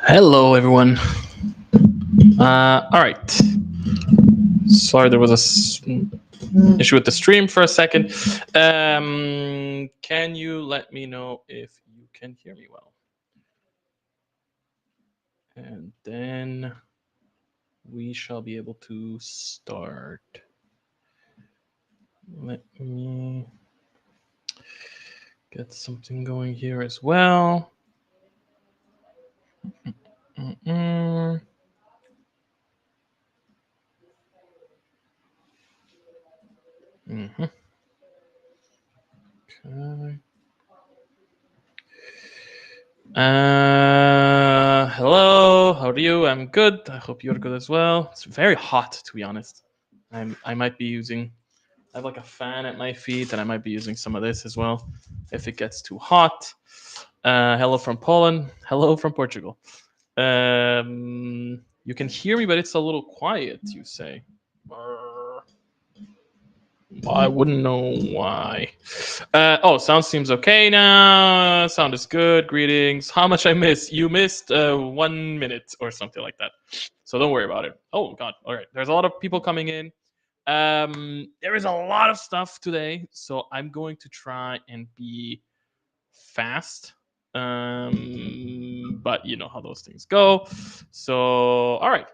Hello, everyone. All right. Sorry, there was a issue with the stream for a second. Can you let me know if you can hear me well? And then we shall be able to start. Let me get something going here as well. Mm-mm. Mm-hmm. Okay. Hello, how are you? I'm good. I hope you're good as well. It's very hot, to be honest. I might be using. I have like a fan at my feet, and I might be using some of this as well if it gets too hot. Hello from Poland. Hello from Portugal. You can hear me, but it's a little quiet. You say. I wouldn't know why. Sound seems okay now. Sound is good. Greetings. How much I missed? You missed 1 minute or something like that. So don't worry about it. Oh God. All right. There's a lot of people coming in. There is a lot of stuff today, so I'm going to try and be fast. But you know how those things go. So all right.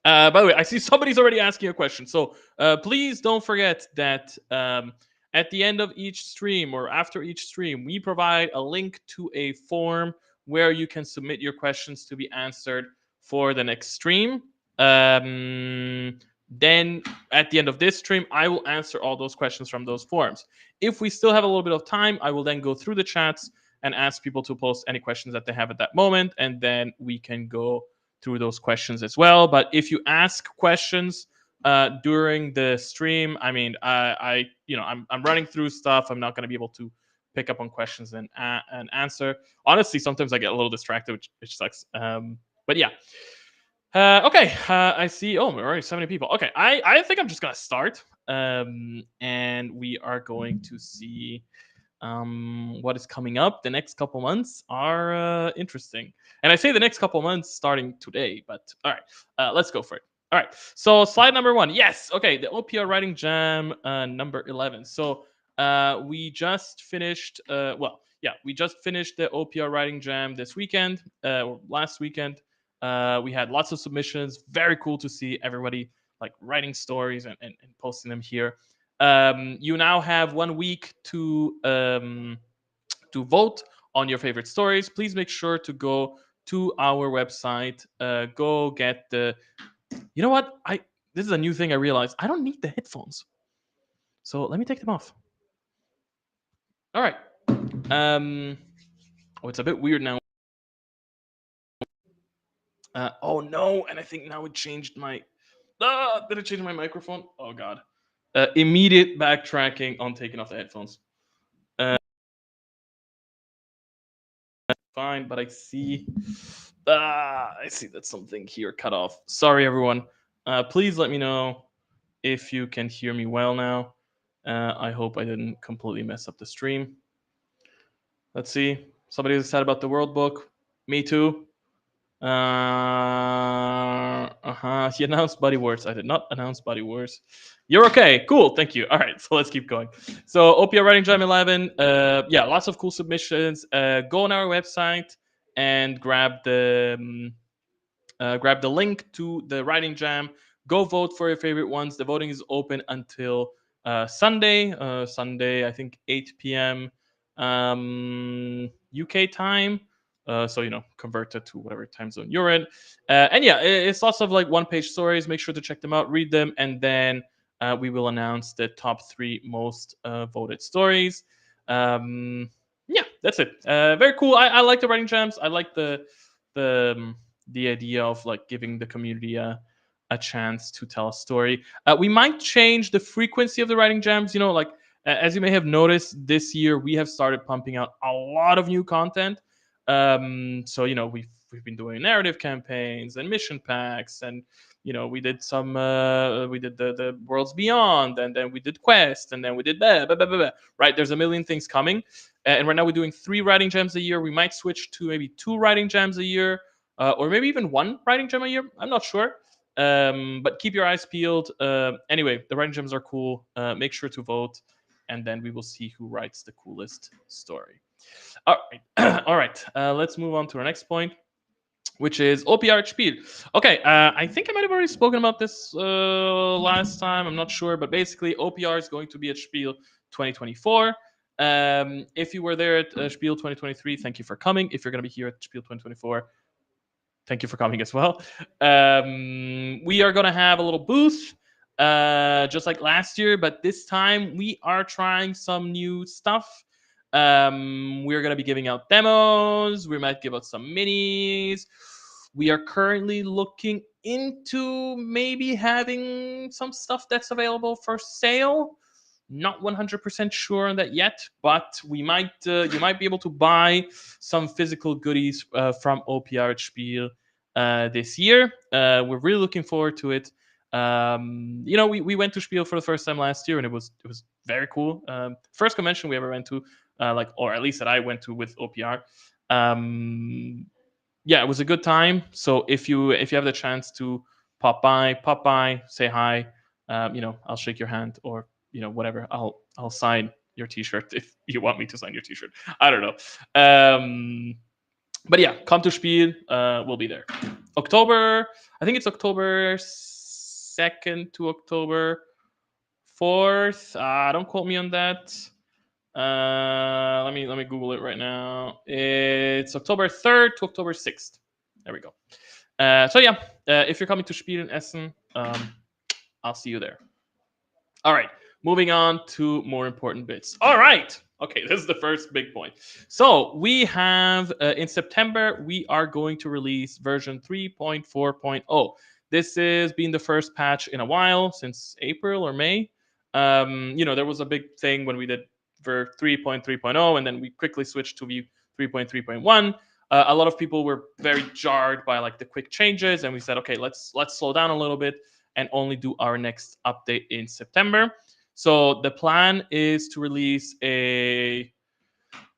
By the way, I see somebody's already asking a question. So please don't forget that at the end of each stream or after each stream, we provide a link to a form where you can submit your questions to be answered for the next stream. Then at the end of this stream, I will answer all those questions from those forms. If we still have a little bit of time, I will then go through the chats and ask people to post any questions that they have at that moment, and then we can go through those questions as well. But if you ask questions during the stream, I mean, I'm running through stuff. I'm not going to be able to pick up on questions and answer. Honestly, sometimes I get a little distracted, which sucks. But yeah. Okay, I see. Oh, we're already 70 people. Okay, I think I'm just gonna start, and we are going to see what is coming up. The next couple months are interesting, and I say the next couple months starting today. But all right, let's go for it. All right, so slide number 1. Yes, okay, the OPR Writing Jam number 11. So we just finished. We just finished the OPR Writing Jam this weekend, or last weekend. We had lots of submissions. Very cool to see everybody like writing stories and posting them here. You now have 1 week to vote on your favorite stories. Please make sure to go to our website. Go get the. You know what? This is a new thing I realized. I don't need the headphones, so let me take them off. All right. It's a bit weird now. Oh no! And I think now it changed my. Did it change my microphone? Oh god. Immediate backtracking on taking off the headphones. Fine, but I see that something here cut off. Sorry, everyone. Please let me know if you can hear me well now. I hope I didn't completely mess up the stream. Let's see. Somebody's excited about the World Book. Me too. He announced Body Wars. I did not announce Body Wars. You're okay. Cool. Thank you. All right. So let's keep going. So OPR Writing Jam 11. Lots of cool submissions. Go on our website and grab the link to the Writing Jam. Go vote for your favorite ones. The voting is open until Sunday. Sunday, I think 8 p.m. UK time. So convert it to whatever time zone you're in. And yeah, it's lots of like one-page stories. Make sure to check them out, read them, and then we will announce the top 3 most voted stories. Yeah, that's it. Very cool. I like the writing jams. I like the the idea of like giving the community a chance to tell a story. We might change the frequency of the writing jams. Like as you may have noticed, this year we have started pumping out a lot of new content. So we've been doing narrative campaigns and mission packs, and we did some we did the Worlds Beyond, and then we did Quest, and then we did blah, blah, blah, blah, blah. Right, there's a million things coming, and right now we're doing 3 writing jams a year. We might switch to maybe 2 writing jams a year, or maybe even 1 writing jam a year. I'm not sure. But keep your eyes peeled. Anyway, the writing gems are cool. Make sure to vote, and then we will see who writes the coolest story. All right, all right. Let's move on to our next point, which is OPR Spiel. Okay, I think I might have already spoken about this last time. I'm not sure, but basically, OPR is going to be at Spiel 2024. If you were there at Spiel 2023, thank you for coming. If you're going to be here at Spiel 2024, thank you for coming as well. We are going to have a little booth, just like last year, but this time we are trying some new stuff. We're going to be giving out demos. We might give out some minis. We are currently looking into maybe having some stuff that's available for sale. Not 100% sure on that yet, but we might you might be able to buy some physical goodies from OPR Spiel this year. We're really looking forward to it. We went to Spiel for the first time last year, and it was very cool. First convention we ever went to, or at least that I went to with OPR. Yeah, it was a good time. So if you have the chance to pop by, say hi. I'll shake your hand, or whatever. I'll sign your T-shirt if you want me to sign your T-shirt. I don't know. But yeah, come to Spiel. We'll be there. October. I think it's October 2nd to October 4th. Don't quote me on that. Let me Google it right now. It's October 3rd to October 6th. There we go. So yeah, if you're coming to Spiel in Essen, I'll see you there. All right, moving on to more important bits. All right. Okay, this is the first big point. So we have in September, we are going to release version 3.4.0. This is being the first patch in a while, since April or May. There was a big thing when we did for 3.3.0, and then we quickly switched to 3.3.1. A lot of people were very jarred by like the quick changes, and we said, okay, let's slow down a little bit and only do our next update in September. So the plan is to release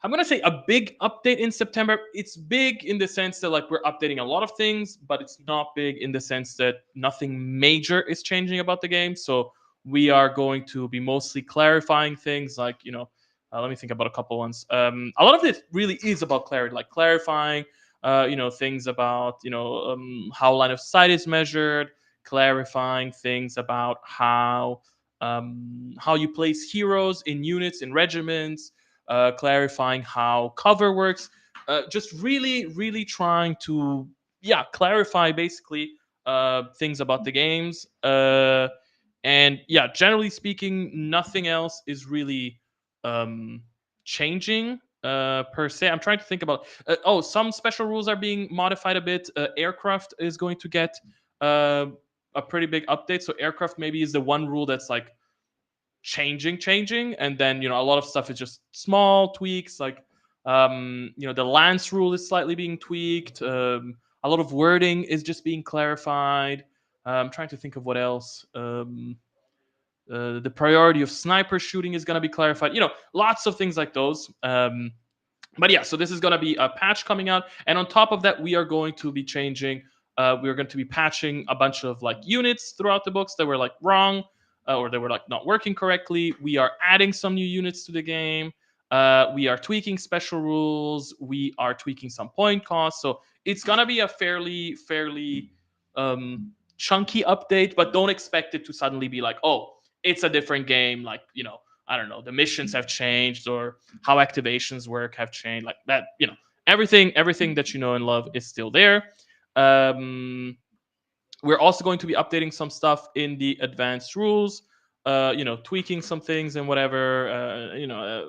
I'm going to say a big update in September. It's big in the sense that like we're updating a lot of things, but it's not big in the sense that nothing major is changing about the game. So we are going to be mostly clarifying things like, let me think about a couple ones. A lot of it really is about clarity, like clarifying, things about, how line of sight is measured, clarifying things about how you place heroes in units, in regiments, clarifying how cover works, just really, really trying to, clarify basically things about the games. And yeah, generally speaking, nothing else is really um, changing per se. I'm trying to think about. Some special rules are being modified a bit. Aircraft is going to get uh, a pretty big update. So aircraft maybe is the one rule that's like changing, and then a lot of stuff is just small tweaks. Like the lance rule is slightly being tweaked. A lot of wording is just being clarified. I'm trying to think of what else. The priority of sniper shooting is going to be clarified. Lots of things like those. But yeah, so this is going to be a patch coming out, and on top of that, we are going to be changing. We are going to be patching a bunch of like units throughout the books that were like wrong, or they were like not working correctly. We are adding some new units to the game. We are tweaking special rules. We are tweaking some point costs. So it's going to be a fairly chunky update, but don't expect it to suddenly be like, oh, it's a different game. Like I don't know, the missions have changed or how activations work have changed, like that. Everything that you know and love is still there. Um, we're also going to be updating some stuff in the advanced rules, tweaking some things and whatever,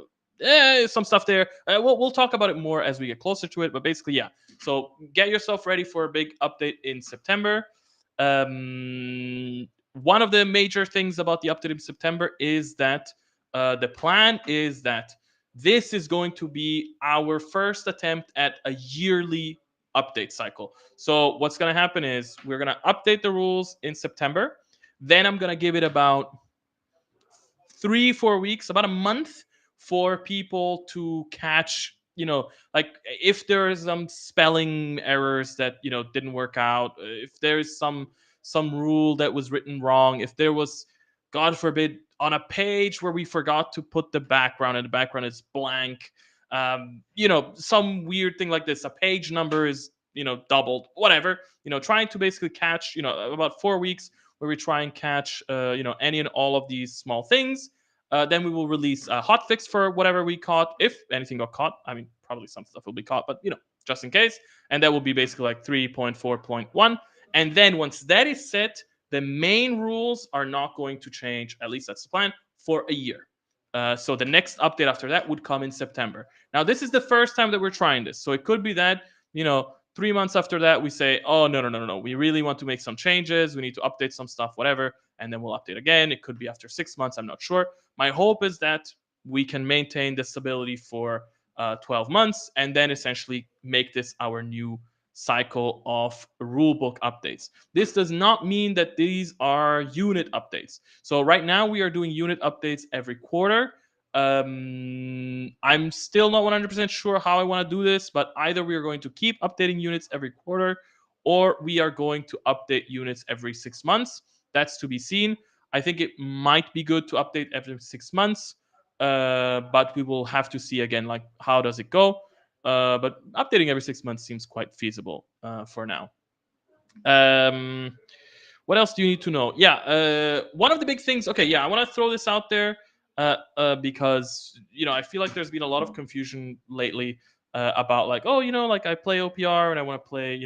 some stuff there. We'll talk about it more as we get closer to it, but basically, yeah. So get yourself ready for a big update in September. One of the major things about the update in September is that the plan is that this is going to be our first attempt at a yearly update cycle. So what's going to happen is we're going to update the rules in September. Then I'm going to give it about 3-4 weeks, about a month, for people to catch, like if there is some spelling errors that didn't work out, if there's some rule that was written wrong, if there was, god forbid, on a page where we forgot to put the background and the background is blank, some weird thing like this, a page number is doubled, whatever, trying to basically catch, about 4 weeks where we try and catch any and all of these small things. Then we will release a hotfix for whatever we caught, if anything got caught. I mean, probably some stuff will be caught, but just in case. And that will be basically like 3.4.1. And then once that is set, the main rules are not going to change. At least that's the plan, for a year. So the next update after that would come in September. Now, this is the first time that we're trying this, so it could be that 3 months after that we say, oh, no, we really want to make some changes, we need to update some stuff, whatever, and then we'll update again. It could be after 6 months, I'm not sure. My hope is that we can maintain the stability for 12 months and then essentially make this our new cycle of rulebook updates. This does not mean that these are unit updates. So right now we are doing unit updates every quarter. I'm still not 100% sure how I want to do this, but either we are going to keep updating units every quarter, or we are going to update units every 6 months. That's to be seen. I think it might be good to update every 6 months, but we will have to see again, like, how does it go. But updating every 6 months seems quite feasible for now. What else do you need to know? Yeah, one of the big things. Okay, yeah, I want to throw this out there because I feel like there's been a lot of confusion lately about, like, oh, like I play OPR and I want to play,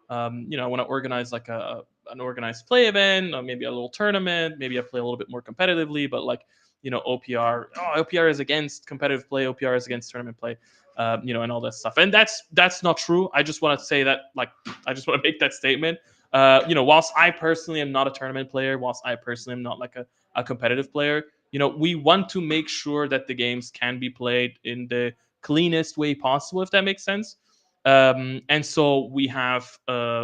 I want to organize like an organized play event, or maybe a little tournament. Maybe I play a little bit more competitively, but like OPR is against competitive play, OPR is against tournament play, and all that stuff. And that's not true. I just want to say that, like, I just want to make that statement. Whilst I personally am not a tournament player, whilst I personally am not like a competitive player, we want to make sure that the games can be played in the cleanest way possible, if that makes sense. And so we have,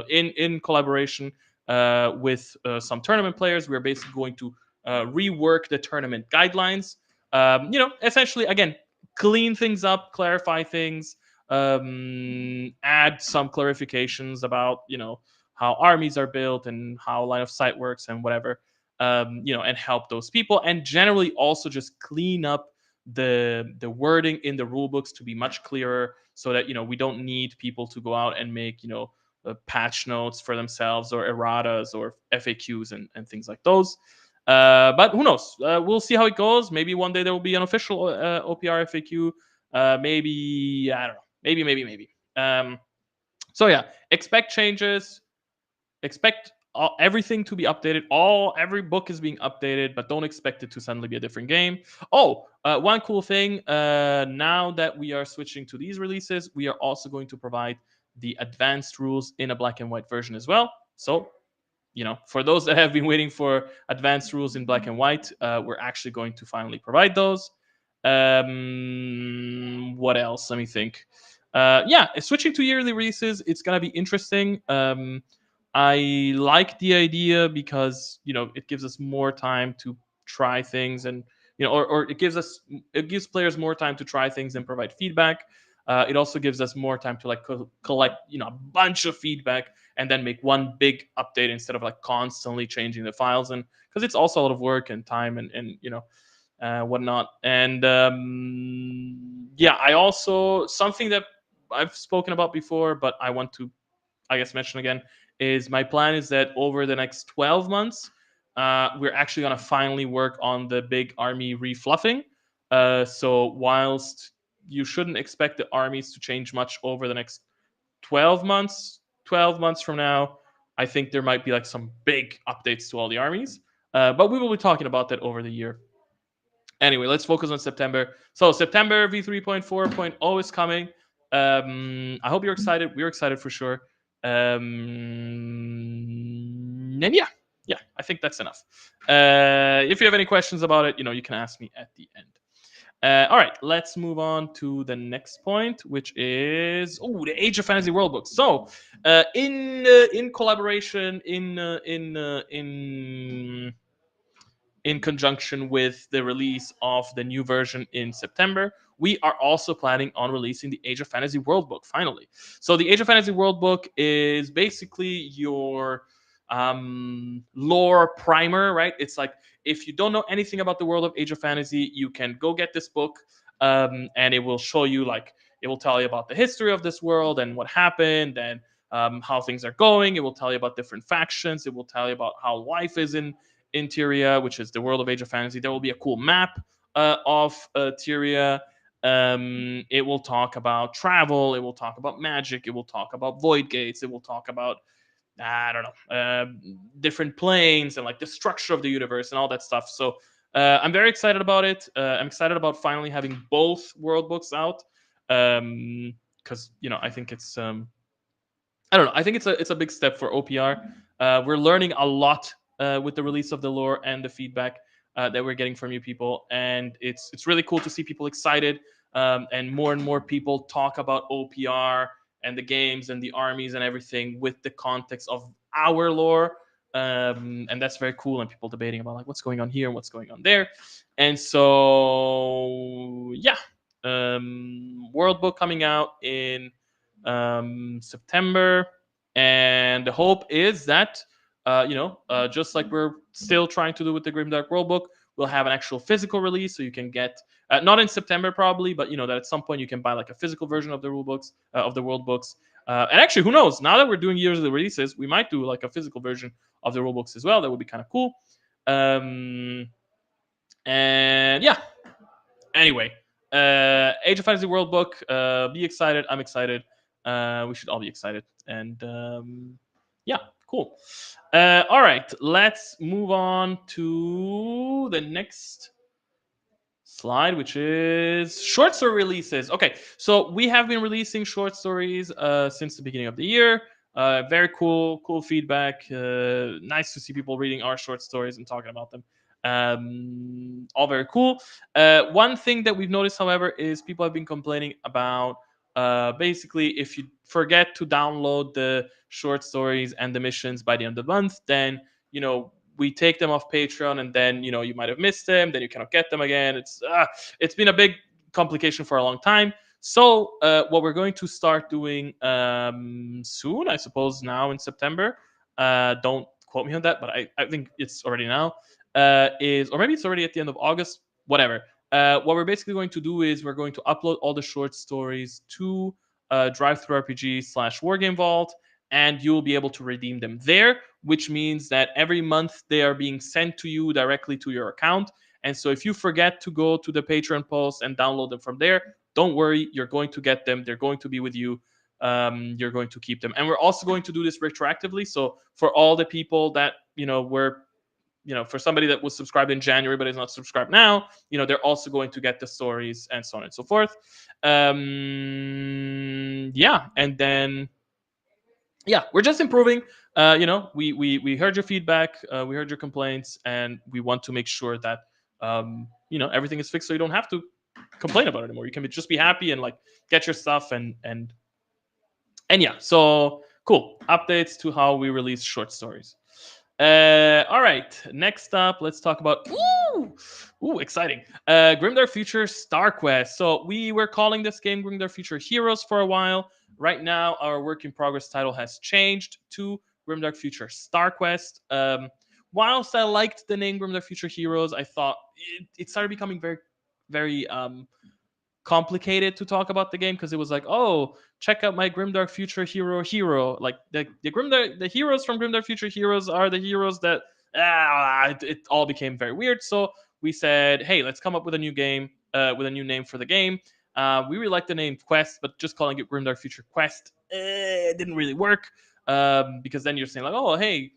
in collaboration with some tournament players, we're basically going to rework the tournament guidelines. Essentially, again, clean things up, clarify things, add some clarifications about how armies are built and how line of sight works and whatever, and help those people, and generally also just clean up the wording in the rule books to be much clearer, so that we don't need people to go out and make patch notes for themselves, or erratas, or FAQs and things like those. But who knows? We'll see how it goes. Maybe one day there will be an official OPR FAQ. Maybe, I don't know. Maybe. So yeah, expect changes. Expect everything to be updated. Every book is being updated, but don't expect it to suddenly be a different game. Oh, one cool thing. Now that we are switching to these releases, we are also going to provide the advanced rules in a black and white version as well. So for those that have been waiting for advanced rules in black and white, we're actually going to finally provide those. What else? Let me think. Yeah, switching to yearly releases, it's gonna be interesting. I like the idea because it gives us more time to try things, and or it gives players more time to try things and provide feedback. It also gives us more time to like collect a bunch of feedback and then make one big update instead of like constantly changing the files, and because it's also a lot of work and time and whatnot. And yeah, I also, something that I've spoken about before, but I want to, I guess, mention again, is my plan is that over the next 12 months, we're actually going to finally work on the big army refluffing. So whilst you shouldn't expect the armies to change much over the next 12 months, 12 months from now, I think there might be like some big updates to all the armies. But we will be talking about that over the year. Anyway, let's focus on September. So September v3.4.0 is coming. I hope you're excited. We're excited for sure. And yeah, I think that's enough. If you have any questions about it, you can ask me at the end. All right, let's move on to the next point, which is the Age of Fantasy World Book. So, in collaboration, in conjunction with the release of the new version in September, we are also planning on releasing the Age of Fantasy World Book finally. So the Age of Fantasy World Book is basically your lore primer, right? It's like if you don't know anything about the world of Age of Fantasy, you can go get this book, and it will show you it will tell you about the history of this world and what happened and how things are going. It will tell you about different factions. It will tell you about how life is in Tyria, which is the world of Age of Fantasy. There will be a cool map of Tyria. It will talk about travel. It will talk about magic. It will talk about void gates. It will talk about I don't know different planes and like the structure of the universe and all that stuff. So I'm very excited about it. I'm excited about finally having both world books out because I think it's I don't know. I think it's a big step for OPR. We're learning a lot with the release of the lore and the feedback that we're getting from you people, and it's really cool to see people excited and more people talk about OPR and the games and the armies and everything with the context of our lore. And that's very cool, and people debating about like what's going on here and what's going on there. And so yeah, World Book coming out in September, and the hope is that just like we're still trying to do with the Grimdark World Book, we'll have an actual physical release, so you can get not in September probably, but that at some point you can buy like a physical version of the rule books of the world books. And actually, who knows? Now that we're doing years of the releases, we might do like a physical version of the rule books as well. That would be kind of cool. And yeah, anyway, Age of Fantasy World Book. Be excited. I'm excited. We should all be excited. And yeah, cool. All right, let's move on to the next slide, which is short story releases. Okay, so we have been releasing short stories since the beginning of the year. Very cool feedback. Nice to see people reading our short stories and talking about them. All very cool. One thing that we've noticed, however, is people have been complaining about basically if you forget to download the short stories and the missions by the end of the month, then we take them off Patreon, and then you might have missed them, then you cannot get them again. It's been a big complication for a long time. So what we're going to start doing soon, I suppose now in September, don't quote me on that, but I think it's already now, or maybe it's already at the end of August, whatever. What we're basically going to do is we're going to upload all the short stories to DriveThruRPG/Wargame Vault, and you'll be able to redeem them there, which means that every month they are being sent to you directly to your account. And so if you forget to go to the Patreon post and download them from there, don't worry, you're going to get them. They're going to be with you. You're going to keep them. And we're also going to do this retroactively. So for all the people that, were, for somebody that was subscribed in January but is not subscribed now, they're also going to get the stories and so on and so forth. Yeah, and then we're just improving. We heard your feedback, we heard your complaints, and we want to make sure that everything is fixed, so you don't have to complain about it anymore. You can just be happy and like get your stuff and yeah. So cool updates to how we release short stories. All right, next up, let's talk about exciting. Grimdark Future Star Quest. So we were calling this game Grimdark Future Heroes for a while. Right now, our work in progress title has changed to Grimdark Future Star Quest. Whilst I liked the name Grimdark Future Heroes, I thought it started becoming very, very complicated to talk about the game, because it was like, oh, check out my Grimdark Future hero. Like the heroes from Grimdark Future Heroes are the heroes that it all became very weird. So we said, hey, let's come up with a new game with a new name for the game. We really like the name Quest, but just calling it Grimdark Future Quest didn't really work. Because then you're saying like, oh, hey,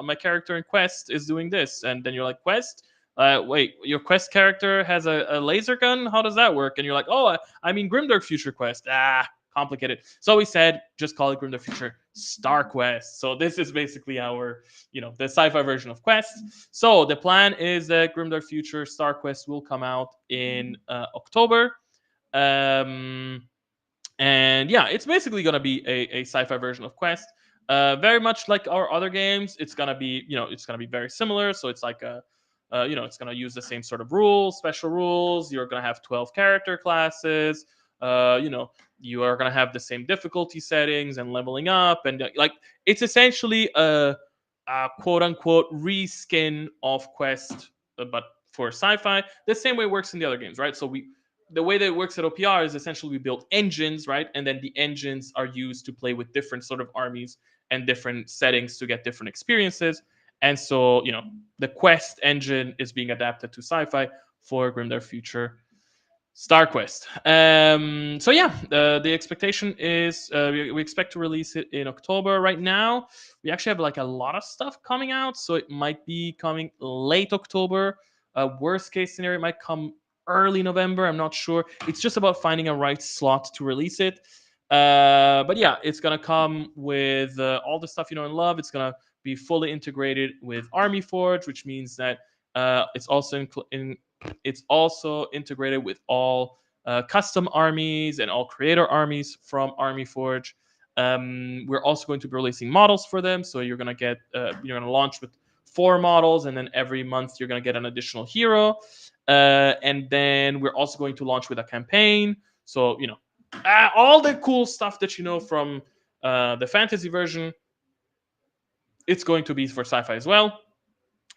my character in Quest is doing this, and then you're like, Quest, wait, your Quest character has a laser gun? How does that work? And you're like, oh, I mean Grimdark Future Quest. Complicated. So we said just call it Grimdark Future Star Quest. So this is basically our, the sci-fi version of Quest. So the plan is that Grimdark Future Star Quest will come out in October. And yeah, it's basically going to be a sci-fi version of Quest. Very much like our other games, it's going to be, it's going to be very similar. So it's like it's going to use the same sort of rules, special rules. You're going to have 12 character classes. You are going to have the same difficulty settings and leveling up, and like it's essentially a quote unquote reskin of Quest, but for sci-fi. The same way it works in the other games, right? So the way that it works at OPR is essentially we build engines, right? And then the engines are used to play with different sort of armies and different settings to get different experiences. And so, the Quest engine is being adapted to sci-fi for Grimdark Future Star Quest. So yeah, the expectation is we expect to release it in October. Right now, we actually have like a lot of stuff coming out, so it might be coming late October. Worst case scenario, it might come early November. I'm not sure. It's just about finding a right slot to release it. But yeah, it's gonna come with all the stuff you know and love. It's gonna be fully integrated with Army Forge, which means that it's also it's also integrated with all custom armies and all creator armies from Army Forge. We're also going to be releasing models for them, so you're gonna get you're gonna launch with 4 models, and then every month you're gonna get an additional hero. And then we're also going to launch with a campaign. So all the cool stuff that you know from the fantasy version, it's going to be for sci-fi as well.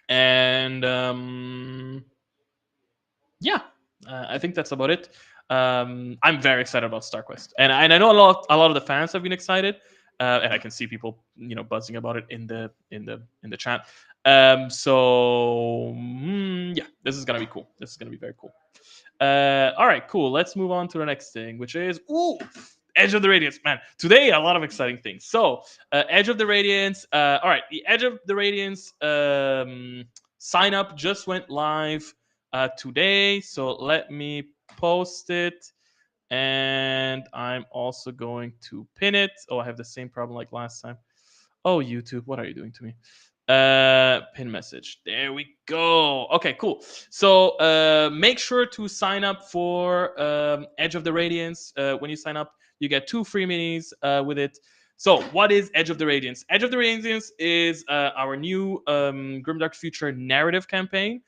And yeah, I think that's about it. I'm very excited about StarQuest, and I know a lot of the fans have been excited, and I can see people buzzing about it in the chat. Yeah, this is gonna be cool. This is gonna be very cool. All right, cool. Let's move on to the next thing, which is Edge of the Radiance. Man, today a lot of exciting things. So, Edge of the Radiance. All right, the Edge of the Radiance sign up just went live today. So let me post it, and I'm also going to pin it. Oh, I have the same problem like last time. Oh, YouTube, what are you doing to me? Pin message. There we go. Okay, cool. So make sure to sign up for Edge of the Radiance. When you sign up, you get 2 free minis with it. So what is Edge of the Radiance? Edge of the Radiance is our new Grimdark Future narrative campaign.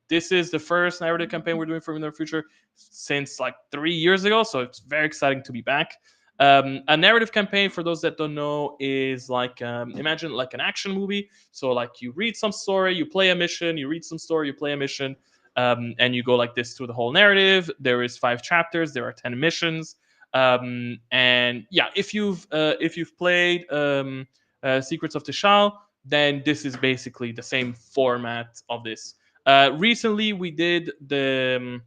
This is the first narrative campaign we're doing for Grimdark Future since like 3 years ago, so it's very exciting to be back. A narrative campaign, for those that don't know, is like imagine like an action movie. So like you read some story, you play a mission, you read some story, you play a mission, and you go like this through the whole narrative. There is 5 chapters, there are 10 missions, and yeah, if you've played Secrets of Tishal, then this is basically the same format of this. Recently, we did the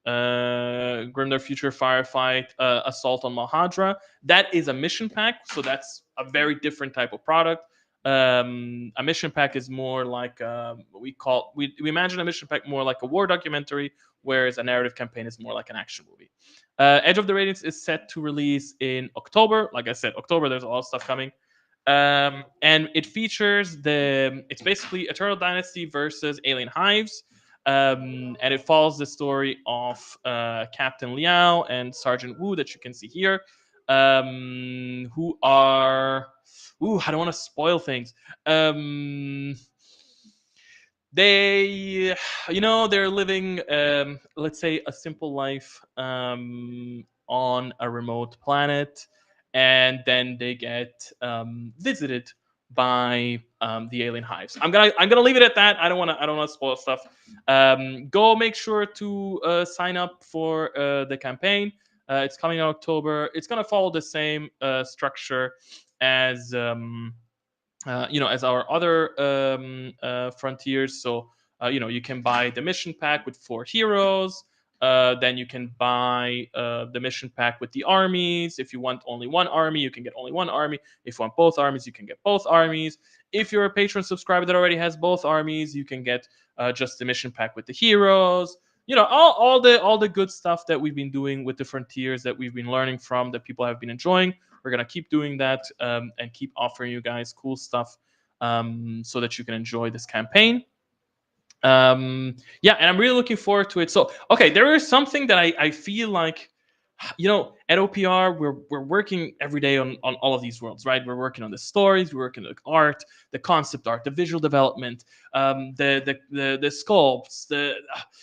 Grimdark Future Firefight Assault on Mahadra. That is a mission pack, so that's a very different type of product. A mission pack is more like we imagine a mission pack more like a war documentary, whereas a narrative campaign is more like an action movie. Edge of the Radiance is set to release in October. Like I said, October, there's a lot of stuff coming. And it features it's basically Eternal Dynasty versus Alien Hives. And it follows the story of Captain Liao and Sergeant Wu that you can see here, who are I don't want to spoil things. They they're living let's say a simple life on a remote planet, and then they get visited by the alien hives. I'm gonna leave it at that. I don't want to spoil stuff. Go make sure to sign up for the campaign. It's coming in October. It's gonna follow the same structure as as our other frontiers. So You can buy the mission pack with 4 heroes. Then you can buy the mission pack with the armies. If you want only one army, you can get only one army. If you want both armies, you can get both armies. If you're a patron subscriber that already has both armies, you can get just the mission pack with the heroes. All the good stuff that we've been doing with different tiers that we've been learning from, that people have been enjoying. We're gonna keep doing that, and keep offering you guys cool stuff, so that you can enjoy this campaign. Yeah, and I'm really looking forward to it. So, okay, there is something that I feel like, at OPR, we're working every day on all of these worlds, right? We're working on the stories, we're working on the art, the concept art, the visual development, the sculpts,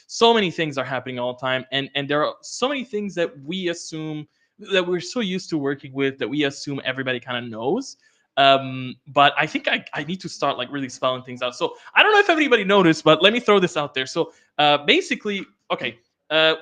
so many things are happening all the time, and there are so many things that we assume, that we're so used to working with, that we assume everybody kind of knows. But I think I need to start like really spelling things out. So I don't know if everybody noticed, but let me throw this out there. So basically, okay,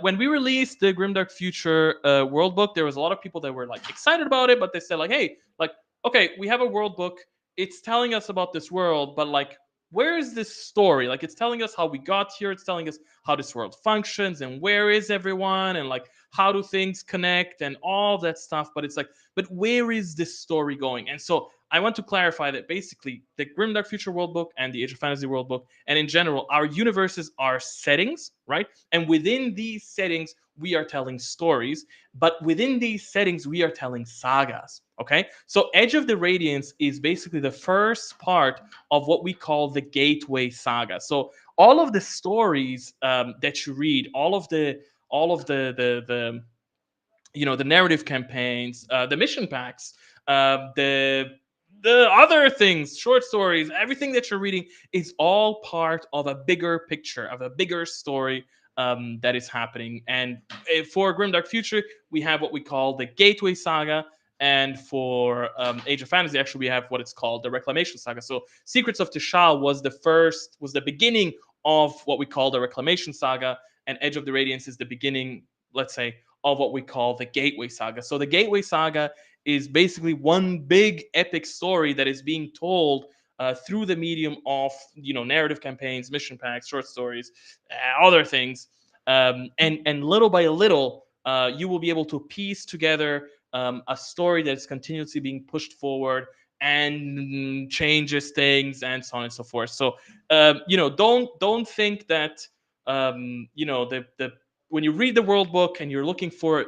when we released the Grimdark Future world book, there was a lot of people that were like excited about it, but they said like, hey, like, okay, we have a world book. It's telling us about this world, but like, where is this story? Like, it's telling us how we got here. It's telling us how this world functions and where is everyone and like how do things connect and all that stuff. But it's like, but where is this story going? And so I want to clarify that basically the Grimdark Future World Book and the Age of Fantasy World Book, and in general, our universes are settings, right? And within these settings, we are telling stories, but within these settings, we are telling sagas. Okay, so Edge of the Radiance is basically the first part of what we call the Gateway Saga. So all of the stories that you read, all of the narrative campaigns, the mission packs, the other things, short stories, everything that you're reading is all part of a bigger picture, of a bigger story that is happening. And for Grimdark Future, we have what we call the Gateway Saga. And for Age of Fantasy, actually, we have what it's called the Reclamation Saga. So Secrets of Tishal was the beginning of what we call the Reclamation Saga, and Edge of the Radiance is the beginning, let's say, of what we call the Gateway Saga. So the Gateway Saga is basically one big epic story that is being told through the medium of narrative campaigns, mission packs, short stories, other things, and little by little, you will be able to piece together a story that is continuously being pushed forward and changes things and so on and so forth. So don't think that the when you read the world book and you're looking for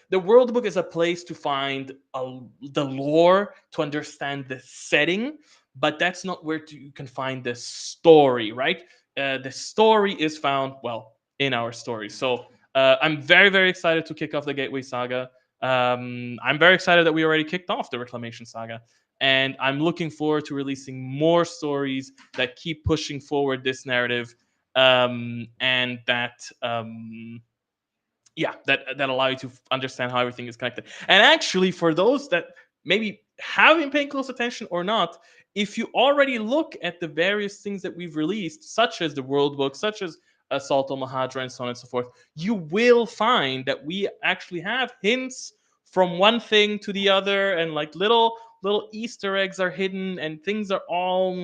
the world book is a place to find the lore, to understand the setting, but that's not where you can find the story, right? The story is found, well, in our story. So I'm very, very excited to kick off the Gateway Saga. I'm very excited that we already kicked off the Reclamation Saga. And I'm looking forward to releasing more stories that keep pushing forward this narrative, and that allow you to understand how everything is connected. And actually, for those that maybe have been paying close attention or not, if you already look at the various things that we've released, such as the world book, such as Assault on Mahadra, and so on and so forth, you will find that we actually have hints from one thing to the other, and like little Easter eggs are hidden, and things are all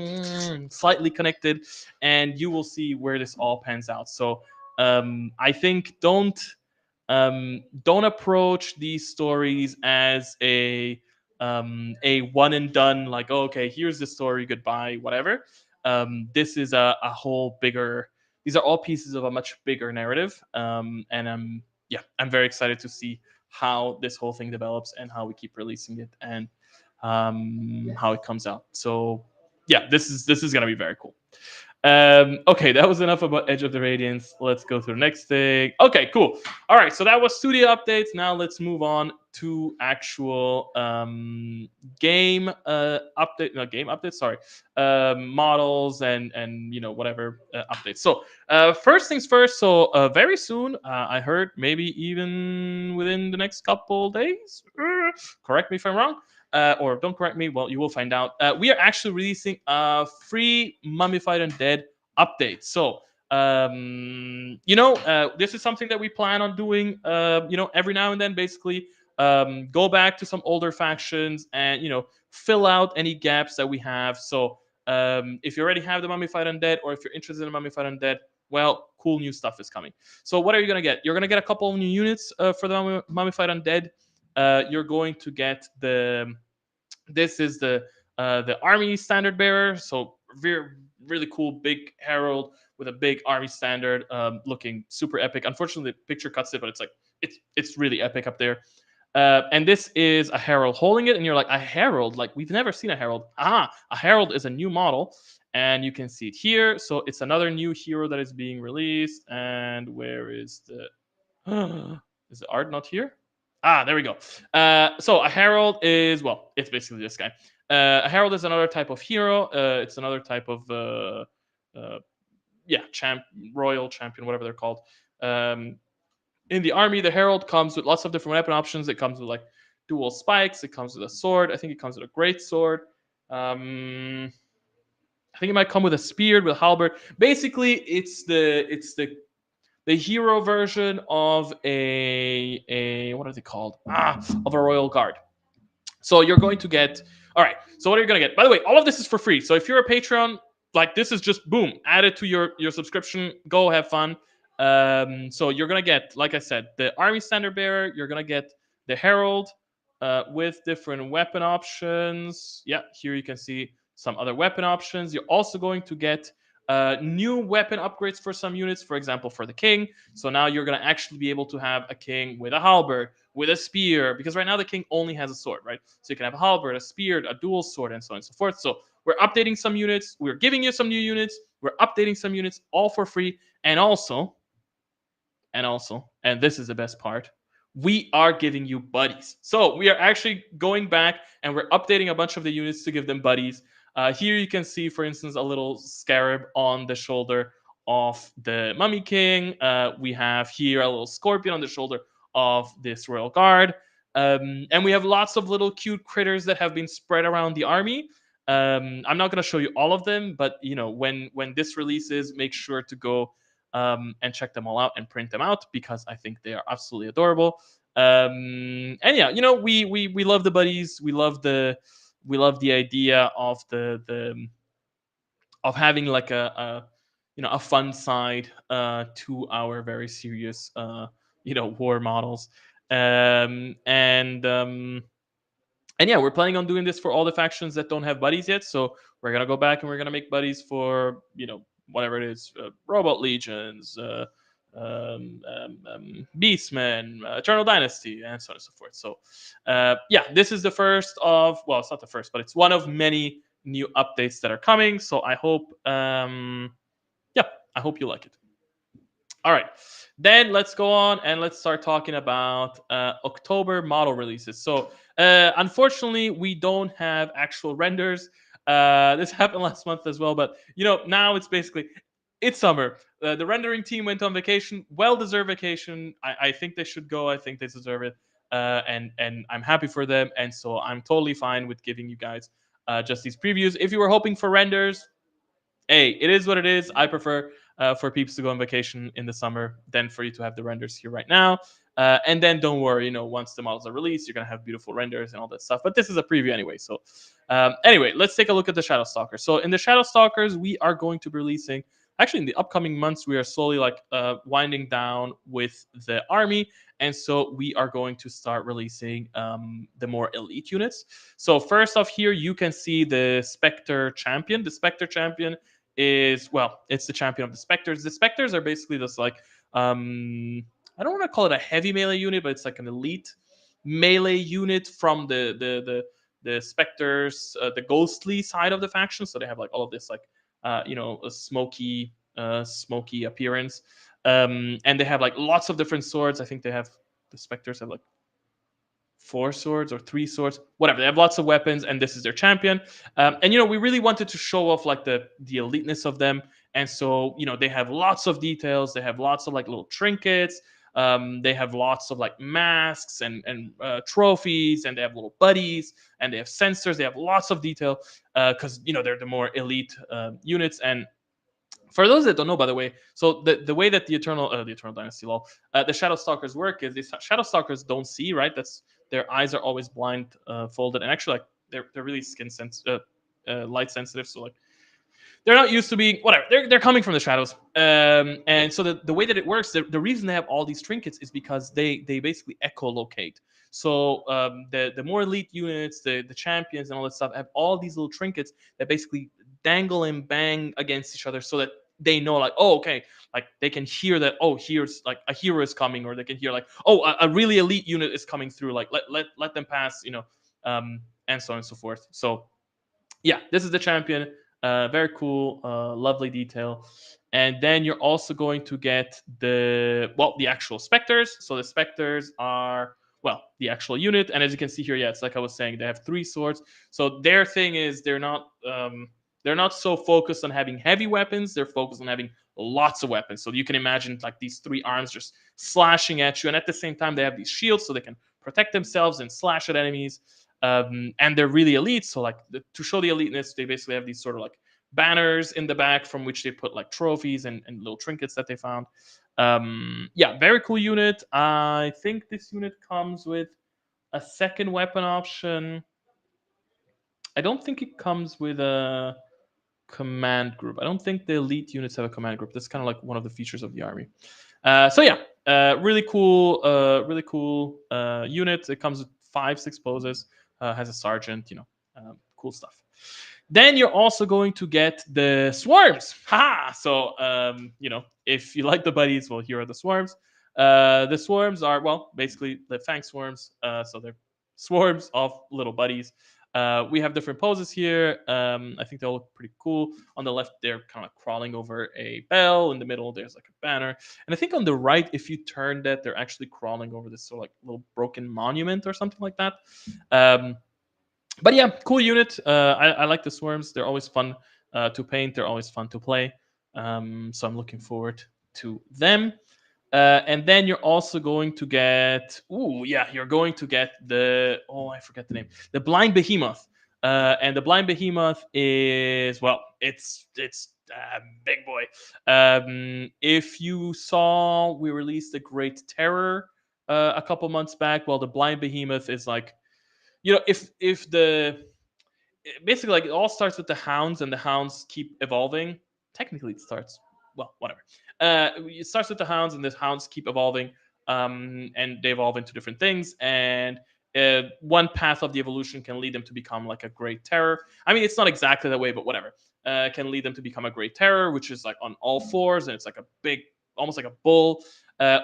slightly connected, and you will see where this all pans out. So I think don't approach these stories as a one and done, like, oh, okay, here's the story, goodbye, whatever. This is a whole bigger, these are all pieces of a much bigger narrative, and I'm very excited to see how this whole thing develops and how we keep releasing it, and how it comes out. So yeah, this is gonna be very cool. Okay, that was enough about Edge of the Radiance. Let's go to the next thing. Okay, cool. All right, so that was studio updates. Now let's move on to actual game update. No, game updates. Sorry, models and whatever updates. So first things first. So very soon, I heard maybe even within the next couple days. Correct me if I'm wrong, or don't correct me. Well, you will find out. We are actually releasing a free Mummified Undead update. So, this is something that we plan on doing, every now and then. Basically, go back to some older factions and fill out any gaps that we have. So, If you already have the Mummified Undead, or if you're interested in Mummified Undead, well, cool new stuff is coming. So what are you gonna get? You're gonna get a couple of new units for the Mummified Undead. You're going to get this is the army standard bearer. So very really cool big herald with a big army standard, looking super epic. Unfortunately, the picture cuts it, but it's really epic up there. And this is a herald holding it, and you're like, a herald? Like, we've never seen a herald. A herald is a new model, and you can see it here. So it's another new hero that is being released. And where is the is the art not here? There we go. So a herald is, well, it's basically this guy. A herald is another type of hero. It's another type of uh, royal champion, whatever they're called. Um, in the army, the herald comes with lots of different weapon options. It comes with like dual spikes. It comes with a sword. I think it comes with a great sword. I think it might come with a spear, with a halberd. Basically, it's the hero version of a what are they called? Of a royal guard. So you're going to get, all right. So what are you going to get? By the way, all of this is for free. So if you're a Patreon, like, this is just boom, add it to your subscription. Go have fun. So you're gonna get, like I said, the army standard bearer. You're gonna get the herald with different weapon options. Yeah, here you can see some other weapon options. You're also going to get new weapon upgrades for some units. For example, for the king. So now you're gonna actually be able to have a king with a halberd, with a spear, because right now the king only has a sword, right? So you can have a halberd, a spear, a dual sword, and so on and so forth. So we're updating some units. We're giving you some new units. We're updating some units, all for free. And this is the best part, we are giving you buddies. So we are actually going back and we're updating a bunch of the units to give them buddies. Here you can see, for instance, a little scarab on the shoulder of the Mummy King. We have here a little scorpion on the shoulder of this royal guard. And we have lots of little cute critters that have been spread around the army. I'm not going to show you all of them, but when this releases, make sure to go and check them all out and print them out, because I think they are absolutely adorable. And yeah, we love the buddies. We love the idea of the of having like a fun side to our very serious war models. And yeah, we're planning on doing this for all the factions that don't have buddies yet. So we're gonna go back and we're gonna make buddies for whatever it is, robot legions, beastmen, eternal dynasty, and so on and so forth. So yeah, this is the first of, well, it's not the first, but it's one of many new updates that are coming. So I hope I hope you like it. All right, then let's go on and let's start talking about October model releases. So unfortunately, we don't have actual renders. This happened last month as well, but now it's summer. The rendering team went on vacation, well-deserved vacation. I think they should go. I think they deserve it, and I'm happy for them. And so I'm totally fine with giving you guys just these previews. If you were hoping for renders, hey, it is what it is. I prefer for peeps to go on vacation in the summer than for you to have the renders here right now. And then don't worry, once the models are released, you're gonna have beautiful renders and all that stuff. But this is a preview anyway. So anyway, let's take a look at the Shadow Stalkers. So in the Shadow Stalkers, we are going to be releasing. Actually, in the upcoming months, we are slowly winding down with the army, and so we are going to start releasing the more elite units. So first off, here you can see the Spectre Champion. The Spectre Champion is, well, it's the champion of the Specters. The Specters are basically this I don't want to call it a heavy melee unit, but it's like an elite melee unit from the Specters, the ghostly side of the faction. So they have like all of this a smoky appearance, and they have like lots of different swords. I think the Specters have like 4 swords or 3 swords, whatever. They have lots of weapons, and this is their champion. And we really wanted to show off like the eliteness of them, and so they have lots of details. They have lots of like little trinkets. They have lots of like masks and trophies, and they have little buddies, and they have sensors. They have lots of detail because they're the more elite units. And for those that don't know, by the way, so the way that the Eternal Dynasty lol, the Shadow Stalkers work is these Shadow Stalkers don't see, right? That's their eyes are always blind folded, and actually like they're really light sensitive. So like they're not used to being whatever. They're coming from the shadows, and so the way that it works, the reason they have all these trinkets is because they basically echolocate. So the more elite units, the champions and all that stuff have all these little trinkets that basically dangle and bang against each other, so that they know like, oh, okay, like they can hear that, oh, here's like a hero is coming, or they can hear like, oh, a really elite unit is coming through, like let them pass, and so on and so forth. So yeah, this is the champion. Very cool, lovely detail. And then you're also going to get the actual specters. So the specters are the actual unit, and as you can see here, yeah, it's like I was saying, they have 3 swords. So their thing is they're not so focused on having heavy weapons. They're focused on having lots of weapons. So you can imagine like these 3 arms just slashing at you, and at the same time they have these shields so they can protect themselves and slash at enemies. And they're really elite. So like to show the eliteness, they basically have these sort of like banners in the back from which they put like trophies and little trinkets that they found. Yeah, very cool unit. I think this unit comes with a second weapon option. I don't think it comes with a command group. I don't think the elite units have a command group. That's kind of like one of the features of the army. So yeah, really cool, unit. It comes with 5-6 poses. Has a sergeant, cool stuff. Then you're also going to get the swarms. Haha! So if you like the buddies, well, here are the swarms. The swarms are basically the fang swarms. So they're swarms of little buddies. We have different poses here. I think they all look pretty cool. On the left, they're kind of crawling over a bell. In the middle, there's like a banner. And I think on the right, if you turn that, they're actually crawling over this sort of like little broken monument or something like that. But yeah, cool unit. I like the swarms. They're always fun to paint. They're always fun to play. So I'm looking forward to them. And then you're also going to get, you're going to get I forget the name, the blind behemoth. And the blind behemoth is, it's a big boy. If you saw, we released the Great Terror a couple months back. Well, the blind behemoth is like, if the basically, like, it all starts with the hounds, and the hounds keep evolving. Technically, it starts, whatever. It starts with the hounds, and the hounds keep evolving, and they evolve into different things. And one path of the evolution can lead them to become like a great terror. I mean, it's not exactly that way, but whatever. Can lead them to become a great terror, which is like on all fours, and it's like a big, almost like a bull.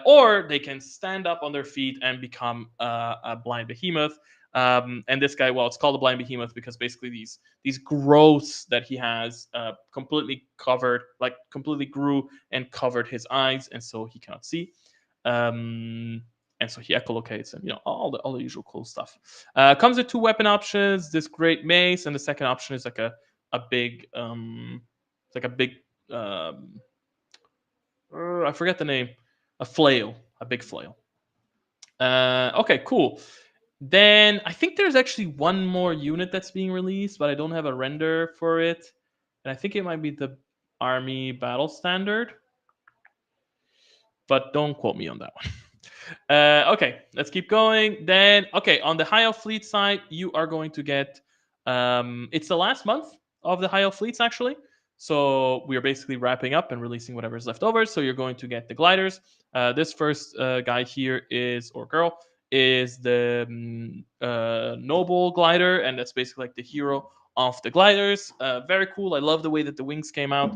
Or they can stand up on their feet and become a blind behemoth. And this guy, it's called the blind behemoth because basically these growths that he has completely grew and covered his eyes, and so he cannot see. And so he echolocates, and all the usual cool stuff. Comes with 2 weapon options: this great mace, and the second option is like a big it's like a big I forget the name, a flail, a big flail. Okay, cool. Then I think there's actually one more unit that's being released, but I don't have a render for it. And I think it might be the Army Battle Standard. But don't quote me on that one. Okay, let's keep going. Then, okay, on the High Elf Fleet side, you are going to get. It's the last month of the High Elf Fleets, actually. So we are basically wrapping up and releasing whatever's left over. So you're going to get the gliders. This first guy here or girl is the noble glider, and that's basically like the hero of the gliders. Very cool. I love the way that the wings came out.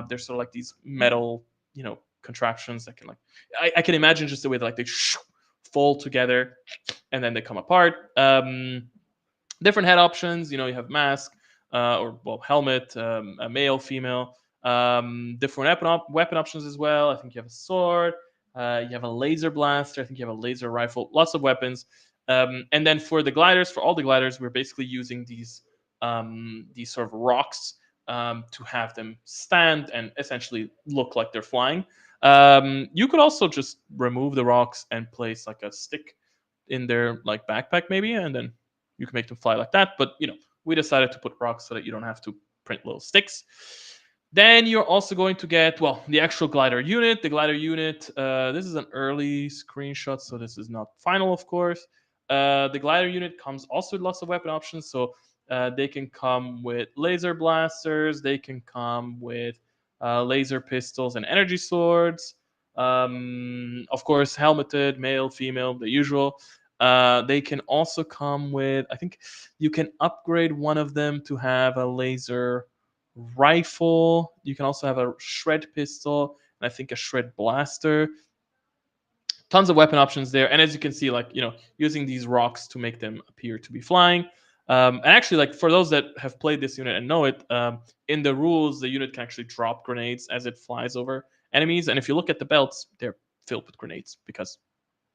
They're sort of like these metal, contraptions that can I can imagine just the way that like they fold together and then they come apart. Different head options. You have mask or helmet, a male, female. Different weapon options as well. I think you have a sword. You have a laser blaster. I think you have a laser rifle. Lots of weapons. And then for all the gliders, we're basically using these sort of rocks to have them stand and essentially look like they're flying. You could also just remove the rocks and place like a stick in their like backpack maybe, and then you can make them fly like that. But we decided to put rocks so that you don't have to print little sticks. Then you're also going to get the actual glider unit. The glider unit. This is an early screenshot, so this is not final, of course. The glider unit comes also with lots of weapon options. So They can come with laser blasters. They can come with laser pistols and energy swords. Of course, helmeted, male, female, the usual. They can also come with, I think you can upgrade one of them to have a laser rifle. You can also have a shred pistol and I think a shred blaster. Tons of weapon options there, and as you can see, like, using these rocks to make them appear to be flying. And actually, like, for those that have played this unit and know it, in the rules, the unit can actually drop grenades as it flies over enemies. And if you look at the belts, they're filled with grenades because,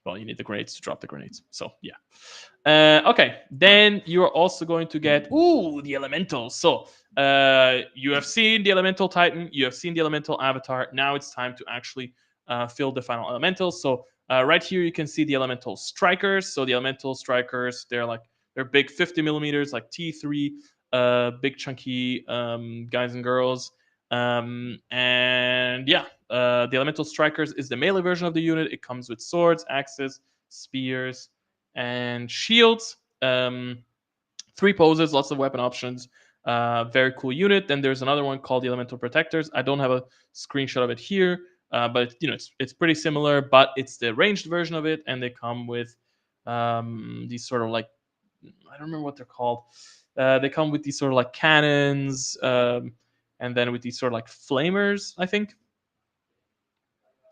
well, you need the grenades to drop the grenades. So yeah. Okay, then you're also going to get the elementals. So you have seen the elemental titan, you have seen the elemental avatar. Now it's time to actually fill the final elementals. So right here you can see the elemental strikers. So the elemental strikers, they're big 50 millimeters, like T3, big chunky guys and girls. And yeah, the elemental strikers is the melee version of the unit. It comes with swords, axes, spears, and shields. 3 poses, lots of weapon options. Very cool unit. Then there's another one called the Elemental Protectors. I don't have a screenshot of it here, but it's pretty similar, but it's the ranged version of it, and they come with these sort of like, I don't remember what they're called. They come with these sort of like cannons, and then with these sort of like flamers, I think.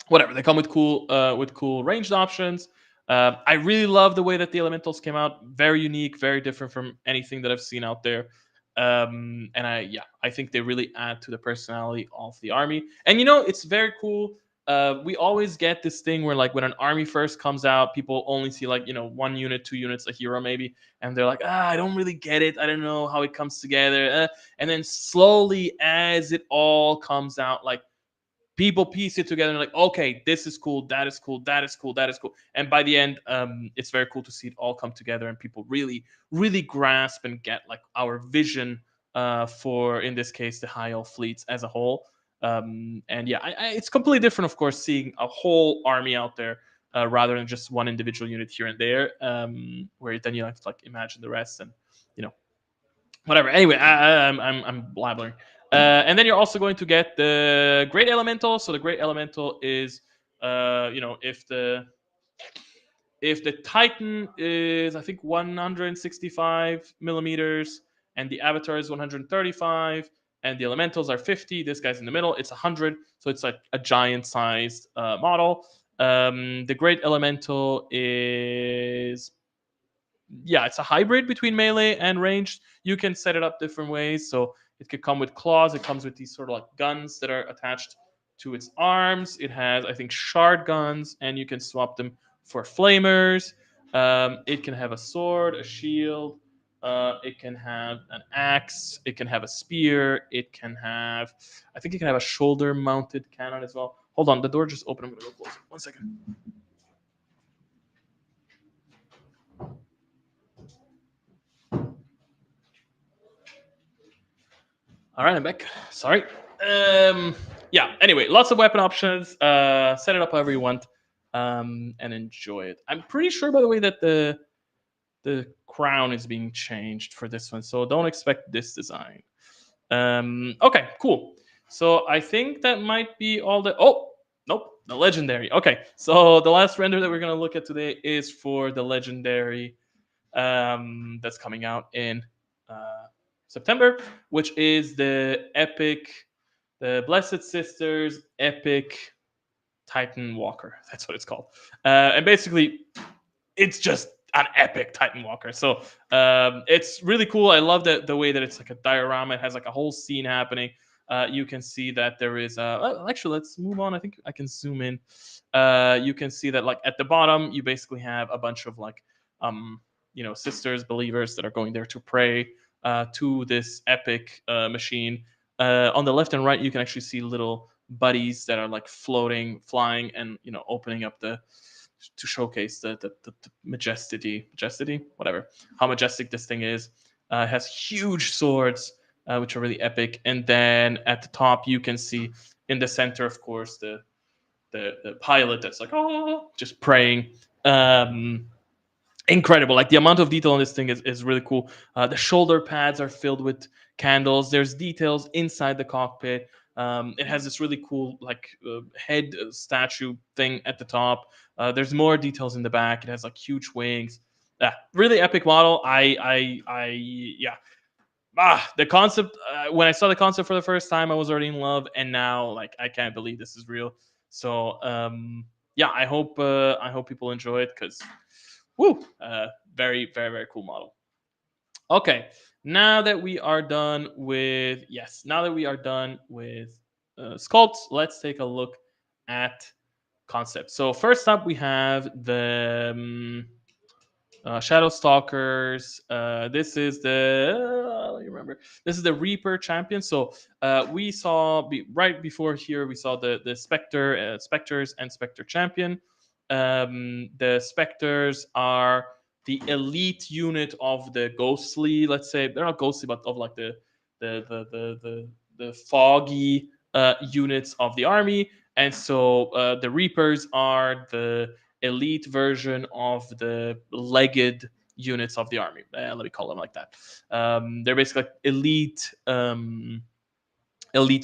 Whatever, they come with cool ranged options. I really love the way that the elementals came out. Very unique, very different from anything that I've seen out there. And I think they really add to the personality of the army. And it's very cool. We always get this thing where, like, when an army first comes out, people only see, like, 1 unit, 2 units, a hero maybe, and they're like, I don't really get it. I don't know how it comes together. And then slowly, as it all comes out, like, people piece it together and like, okay, this is cool, that is cool, that is cool, that is cool. And by the end, it's very cool to see it all come together and people really, really grasp and get, like, our vision for, in this case, the high elf fleets as a whole. And yeah, it's completely different, of course, seeing a whole army out there rather than just one individual unit here and there, where then you have to, like, imagine the rest and whatever. Anyway, I'm blabbering. And then you're also going to get the Great Elemental. So the Great Elemental is, if the Titan is, I think, 165 millimeters, and the Avatar is 135, and the Elementals are 50. This guy's in the middle. It's 100, so it's like a giant-sized model. The Great Elemental is, yeah, it's a hybrid between melee and ranged. You can set it up different ways. So it could come with claws. It comes with these sort of like guns that are attached to its arms. It has, I think, shard guns, and you can swap them for flamers. It can have a sword, a shield. It can have an axe. It can have a spear. It can have, I think, it can have a shoulder-mounted cannon as well. Hold on, the door just opened. I'm gonna go close it. 1 second. All right, I'm back. Sorry. Yeah. Anyway, lots of weapon options. Set it up however you want, and enjoy it. I'm pretty sure, by the way, that the crown is being changed for this one, so don't expect this design. Okay, cool. So I think that might be all the. Oh, nope, the legendary. Okay, so the last render that we're gonna look at today is for the legendary, that's coming out in September, which is the Blessed Sisters epic Titan Walker. That's what it's called. And basically, it's just an epic Titan Walker. So it's really cool. I love the way that it's like a diorama. It has like a whole scene happening. You can see that there is actually, let's move on. I think I can zoom in. You can see that, like, at the bottom you basically have a bunch of, like, sisters, believers that are going there to pray to this epic machine. On the left and right, you can actually see little buddies that are, like, floating, flying, and opening up to showcase the majesty, whatever, how majestic this thing is. It has huge swords, which are really epic. And then at the top, you can see in the center, of course, the pilot that's like, oh, just praying. incredible. Like the amount of detail on this thing is really cool. The shoulder pads are filled with candles. There's details inside the cockpit. It has this really cool like head statue thing at the top. There's more details in the back. It has like huge wings. Yeah, really epic model. Yeah. The concept. When I saw the concept for the first time, I was already in love, and now like I can't believe this is real. So yeah, I hope people enjoy it because woo, very very very cool model. Okay, now that we are done with now that we are done with sculpts, let's take a look at concepts. So first up, we have the Shadow Stalkers. This is the let me remember. This is the Reaper champion. So we saw right before here we saw the Specters and Spectre champion. The Specters are the elite unit of the ghostly. Let's say they're not ghostly, but of like the foggy units of the army. And so the Reapers are the elite version of the legged units of the army. Let me call them like that. They're basically like elite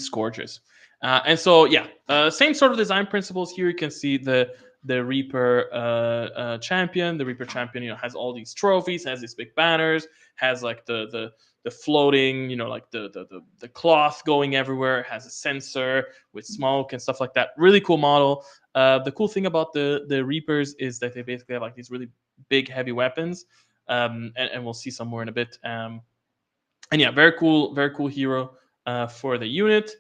scourges. And so yeah, same sort of design principles here. You can see the Reaper champion. The Reaper champion, has all these trophies, has these big banners, has like the floating, like the cloth going everywhere. It has a sensor with smoke and stuff like that. Really cool model. The cool thing about the Reapers is that they basically have like these really big, heavy weapons, and we'll see some more in a bit. And yeah, very cool hero for the unit.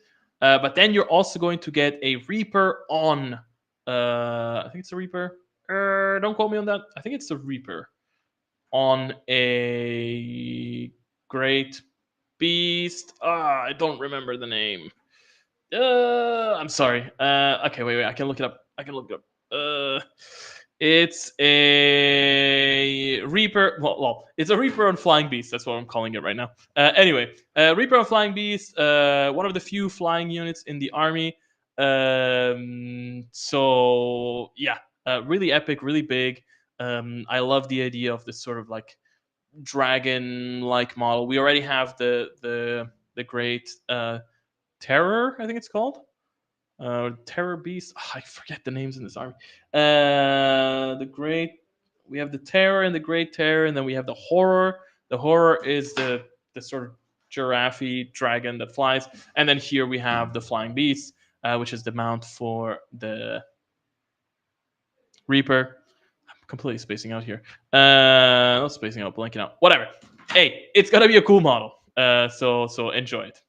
But then you're also going to get a Reaper on. I think it's a Reaper. Don't quote me on that. I think it's a Reaper on a Great Beast. I don't remember the name. I'm sorry. Okay, wait. I can look it up. It's a Reaper. It's a Reaper on Flying Beast. That's what I'm calling it right now. Anyway, Reaper on Flying Beast. One of the few flying units in the army. So yeah, really epic, really big. I love the idea of this sort of like dragon-like model. We already have the great Terror, I think it's called. Terror Beast. I forget the names in this army. The Great. We have the Terror and the Great Terror, and then we have the Horror. The Horror is the sort of giraffe dragon that flies, and then here we have the Flying Beast, which is the mount for the Reaper. I'm completely spacing out here. Not spacing out, blanking out. Whatever. Hey, it's gonna be a cool model. So enjoy it.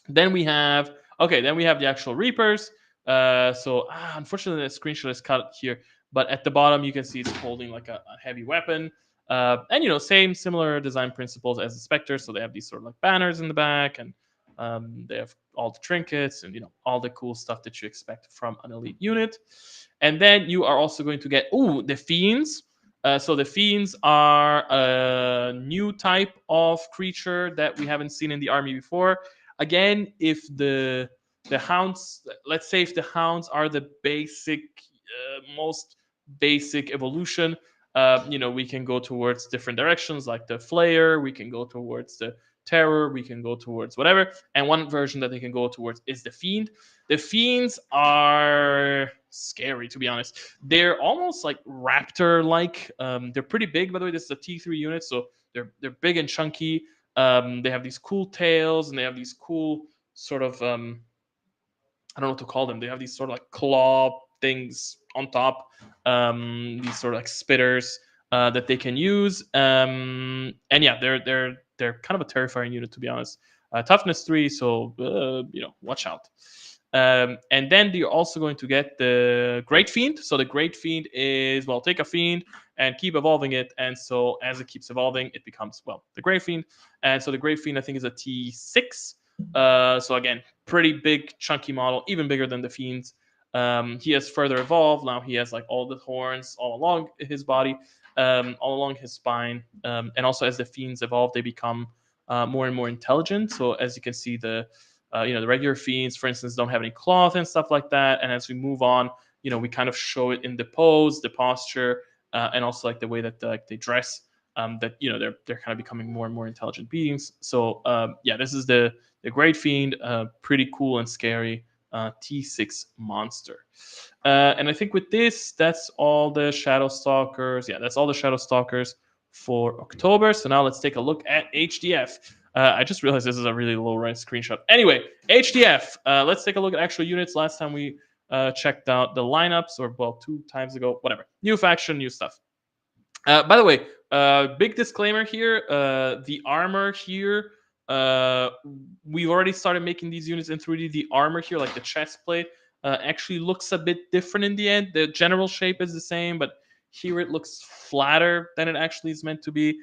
Then we have Then we have the actual Reapers. Unfortunately, the screenshot is cut here, but at the bottom you can see it's holding like a heavy weapon. And same similar design principles as the Spectre. So they have these sort of like banners in the back, and they have all the trinkets and all the cool stuff that you expect from an elite unit. And then you are also going to get the Fiends. So the Fiends are a new type of creature that we haven't seen in the army before. Again, if the hounds, let's say if the hounds are the most basic evolution, we can go towards different directions, like the Flayer. We can go towards the Terror. We can go towards whatever. And one version that they can go towards is the Fiend. The Fiends are scary, to be honest. They're almost like raptor-like. They're pretty big, by the way. This is a T3 unit, so they're big and chunky. They have these cool tails, and they have these cool sort of I don't know what to call them. They have these sort of like claw things on top. These sort of like spitters that they can use. And yeah, they're kind of a terrifying unit, to be honest. Toughness 3, so watch out. And then you're also going to get the Great Fiend. So the Great Fiend is, take a Fiend and keep evolving it. And so as it keeps evolving, it becomes, the Great Fiend. And so the Great Fiend, I think, is a T6. So again, pretty big, chunky model, even bigger than the Fiends. He has further evolved. Now he has like all the horns all along his body, all along his spine. And also as the Fiends evolve, they become more and more intelligent. So as you can see, the regular Fiends, for instance, don't have any cloth and stuff like that. And as we move on, we kind of show it in the pose, the posture, and also like the way that they dress. That they're kind of becoming more and more intelligent beings. So yeah, this is the Great Fiend, pretty cool and scary T6 monster. And I think with this, that's all the Shadow Stalkers. Yeah, that's all the Shadow Stalkers for October. So now let's take a look at HDF. I just realized this is a really low res screenshot. Anyway, HDF. Let's take a look at actual units. Last time we checked out the lineups, or well, 2 times ago, whatever. New faction, new stuff. By the way, big disclaimer here: the armor here. We've already started making these units in 3D. The armor here, like the chest plate, actually looks a bit different in the end. The general shape is the same, but here it looks flatter than it actually is meant to be.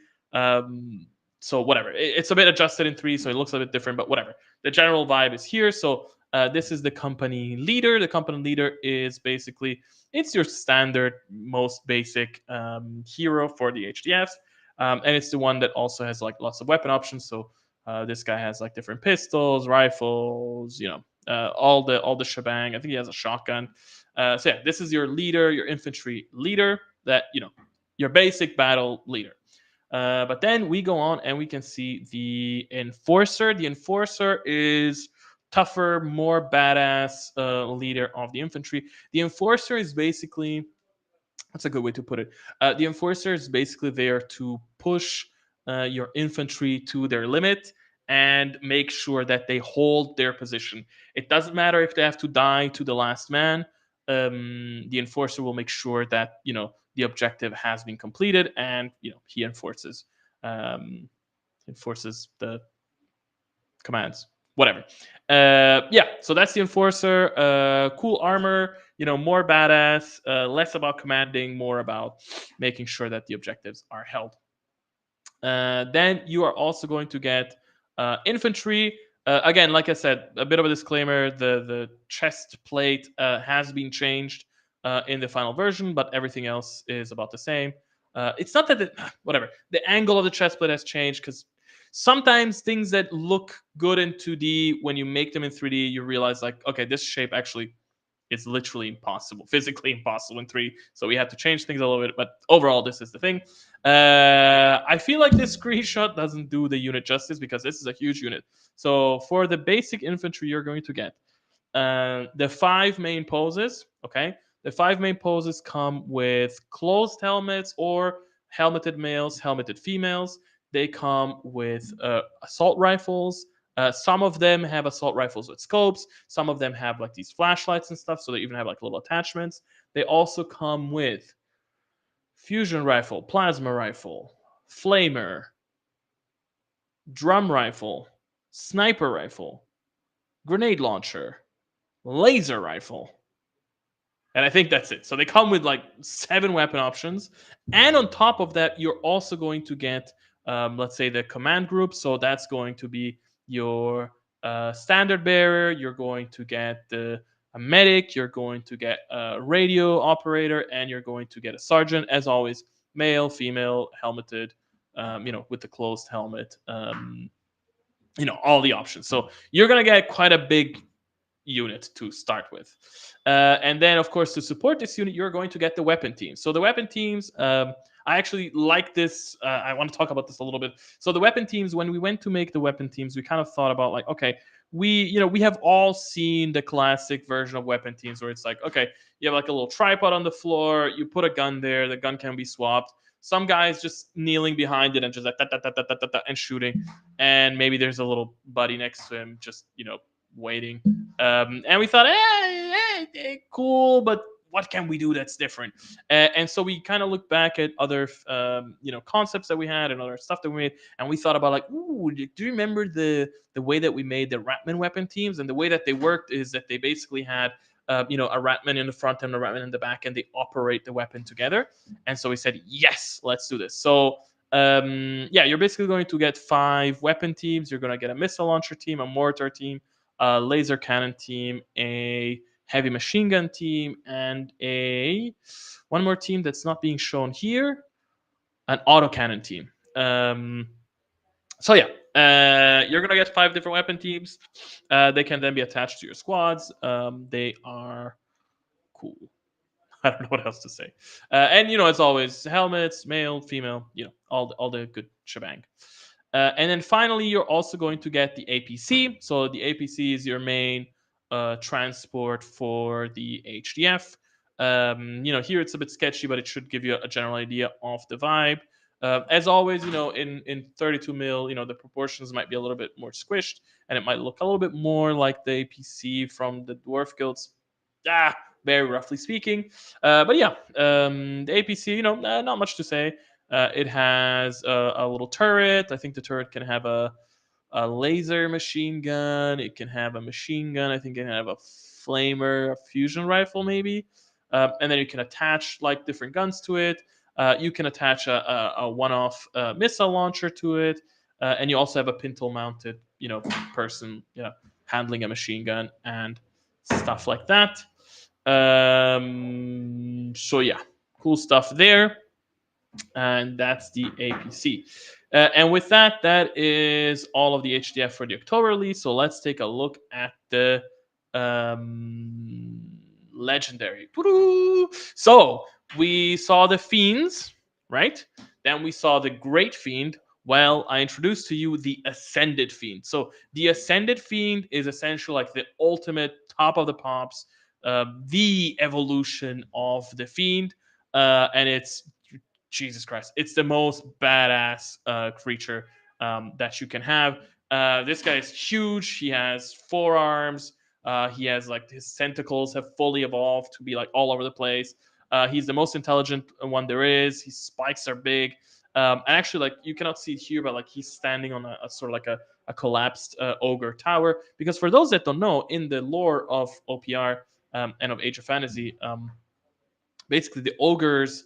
So whatever, it's a bit adjusted in 3D, so it looks a bit different. But whatever, the general vibe is here. So this is the company leader. The company leader is basically, it's your standard, most basic hero for the HDFs, and it's the one that also has like lots of weapon options. So this guy has like different pistols, rifles, all the shebang. I think he has a shotgun. So yeah, this is your leader, your infantry leader. That your basic battle leader. But then we go on and we can see the enforcer. The enforcer is tougher, more badass leader of the infantry. The enforcer is basically, that's a good way to put it. The enforcer is basically there to push your infantry to their limit and make sure that they hold their position. It doesn't matter if they have to die to the last man. The enforcer will make sure that the objective has been completed, and he enforces the commands, whatever. Yeah, so that's the enforcer. Cool armor, more badass, less about commanding, more about making sure that the objectives are held. Then you are also going to get infantry. Again, like I said, a bit of a disclaimer: the chest plate has been changed in the final version, but everything else is about the same. It's not that whatever, the angle of the chest plate has changed, because sometimes things that look good in 2D, when you make them in 3D, you realize like, okay, this shape actually is literally impossible, physically impossible in 3. So we had to change things a little bit, but overall, this is the thing. I feel like this screenshot doesn't do the unit justice, because this is a huge unit. So for the basic infantry, you're going to get the 5 main poses. Okay, the 5 main poses come with closed helmets or helmeted males, helmeted females. They come with assault rifles. Some of them have assault rifles with scopes. Some of them have like these flashlights and stuff. So they even have like little attachments. They also come with fusion rifle, plasma rifle, flamer, drum rifle, sniper rifle, grenade launcher, laser rifle. And I think that's it. So they come with like 7 weapon options. And on top of that, you're also going to get, let's say, the command group. So that's going to be your standard bearer. You're going to get a medic. You're going to get a radio operator. And you're going to get a sergeant, as always, male, female, helmeted, with the closed helmet. All the options. So you're going to get quite a big unit to start with. And then, of course, to support this unit, you're going to get the weapon teams. So the weapon teams, I actually like this. I want to talk about this a little bit. So the weapon teams, when we went to make the weapon teams, we kind of thought about like, okay, we have all seen the classic version of weapon teams where it's like, okay, you have like a little tripod on the floor, you put a gun there, the gun can be swapped. Some guys just kneeling behind it and just like and shooting, and maybe there's a little buddy next to him just waiting. And we thought, cool, but what can we do that's different? And so we kind of looked back at other, concepts that we had and other stuff that we made, and we thought about like, ooh, do you remember the way that we made the Ratman weapon teams? And the way that they worked is that they basically had, a Ratman in the front and a Ratman in the back, and they operate the weapon together. And so we said, yes, let's do this. So yeah, you're basically going to get 5 weapon teams. You're going to get a missile launcher team, a mortar team, a laser cannon team, a heavy machine gun team, and one more team that's not being shown here, an autocannon team. So yeah, you're gonna get 5 different weapon teams. They can then be attached to your squads. They are cool. I don't know what else to say. And as always, helmets, male, female, all the good shebang. And then finally, you're also going to get the APC. So the APC is your main transport for the HDF. Here it's a bit sketchy, but it should give you a general idea of the vibe. As always, in 32 mil, the proportions might be a little bit more squished, and it might look a little bit more like the APC from the Dwarf Guilds. Ah, very roughly speaking. But yeah, the APC, not much to say. It has a little turret. I think the turret can have a laser machine gun. It can have a machine gun. I think it can have a flamer, a fusion rifle, maybe. And then you can attach like different guns to it. You can attach a one-off missile launcher to it, and you also have a pintle-mounted, person, handling a machine gun and stuff like that. So yeah, cool stuff there, and that's the APC. And with that, that is all of the HDF for the October release. So let's take a look at the legendary. So we saw the Fiends, right? Then we saw the Great Fiend. Well, I introduced to you the Ascended Fiend. So the Ascended Fiend is essentially like the ultimate top of the pops, the evolution of the Fiend, and it's Jesus Christ, it's the most badass creature that you can have. This guy is huge. He has forearms. He has like his tentacles have fully evolved to be like all over the place. He's the most intelligent one there is. His spikes are big. And actually, like you cannot see it here, but like he's standing on a sort of like a collapsed ogre tower. Because for those that don't know, in the lore of OPR and of Age of Fantasy, basically the ogres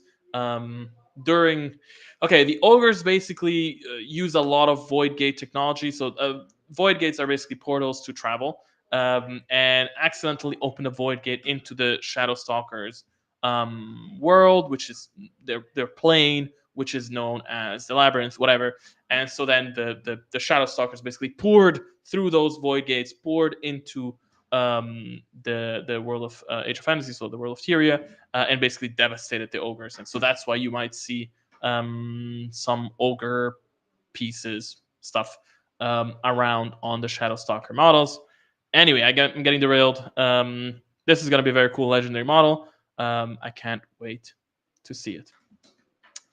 during the ogres basically use a lot of void gate technology. So void gates are basically portals to travel, and accidentally open a void gate into the Shadow Stalkers world, which is their plane, which is known as the labyrinth, whatever. And so then the Shadow Stalkers basically poured through those void gates, poured into the world of Age of Fantasy, so the world of Tyria, and basically devastated the ogres. And so that's why you might see some ogre pieces stuff around on the Shadow Stalker models. Anyway, I'm getting derailed. This is going to be a very cool legendary model. I can't wait to see it.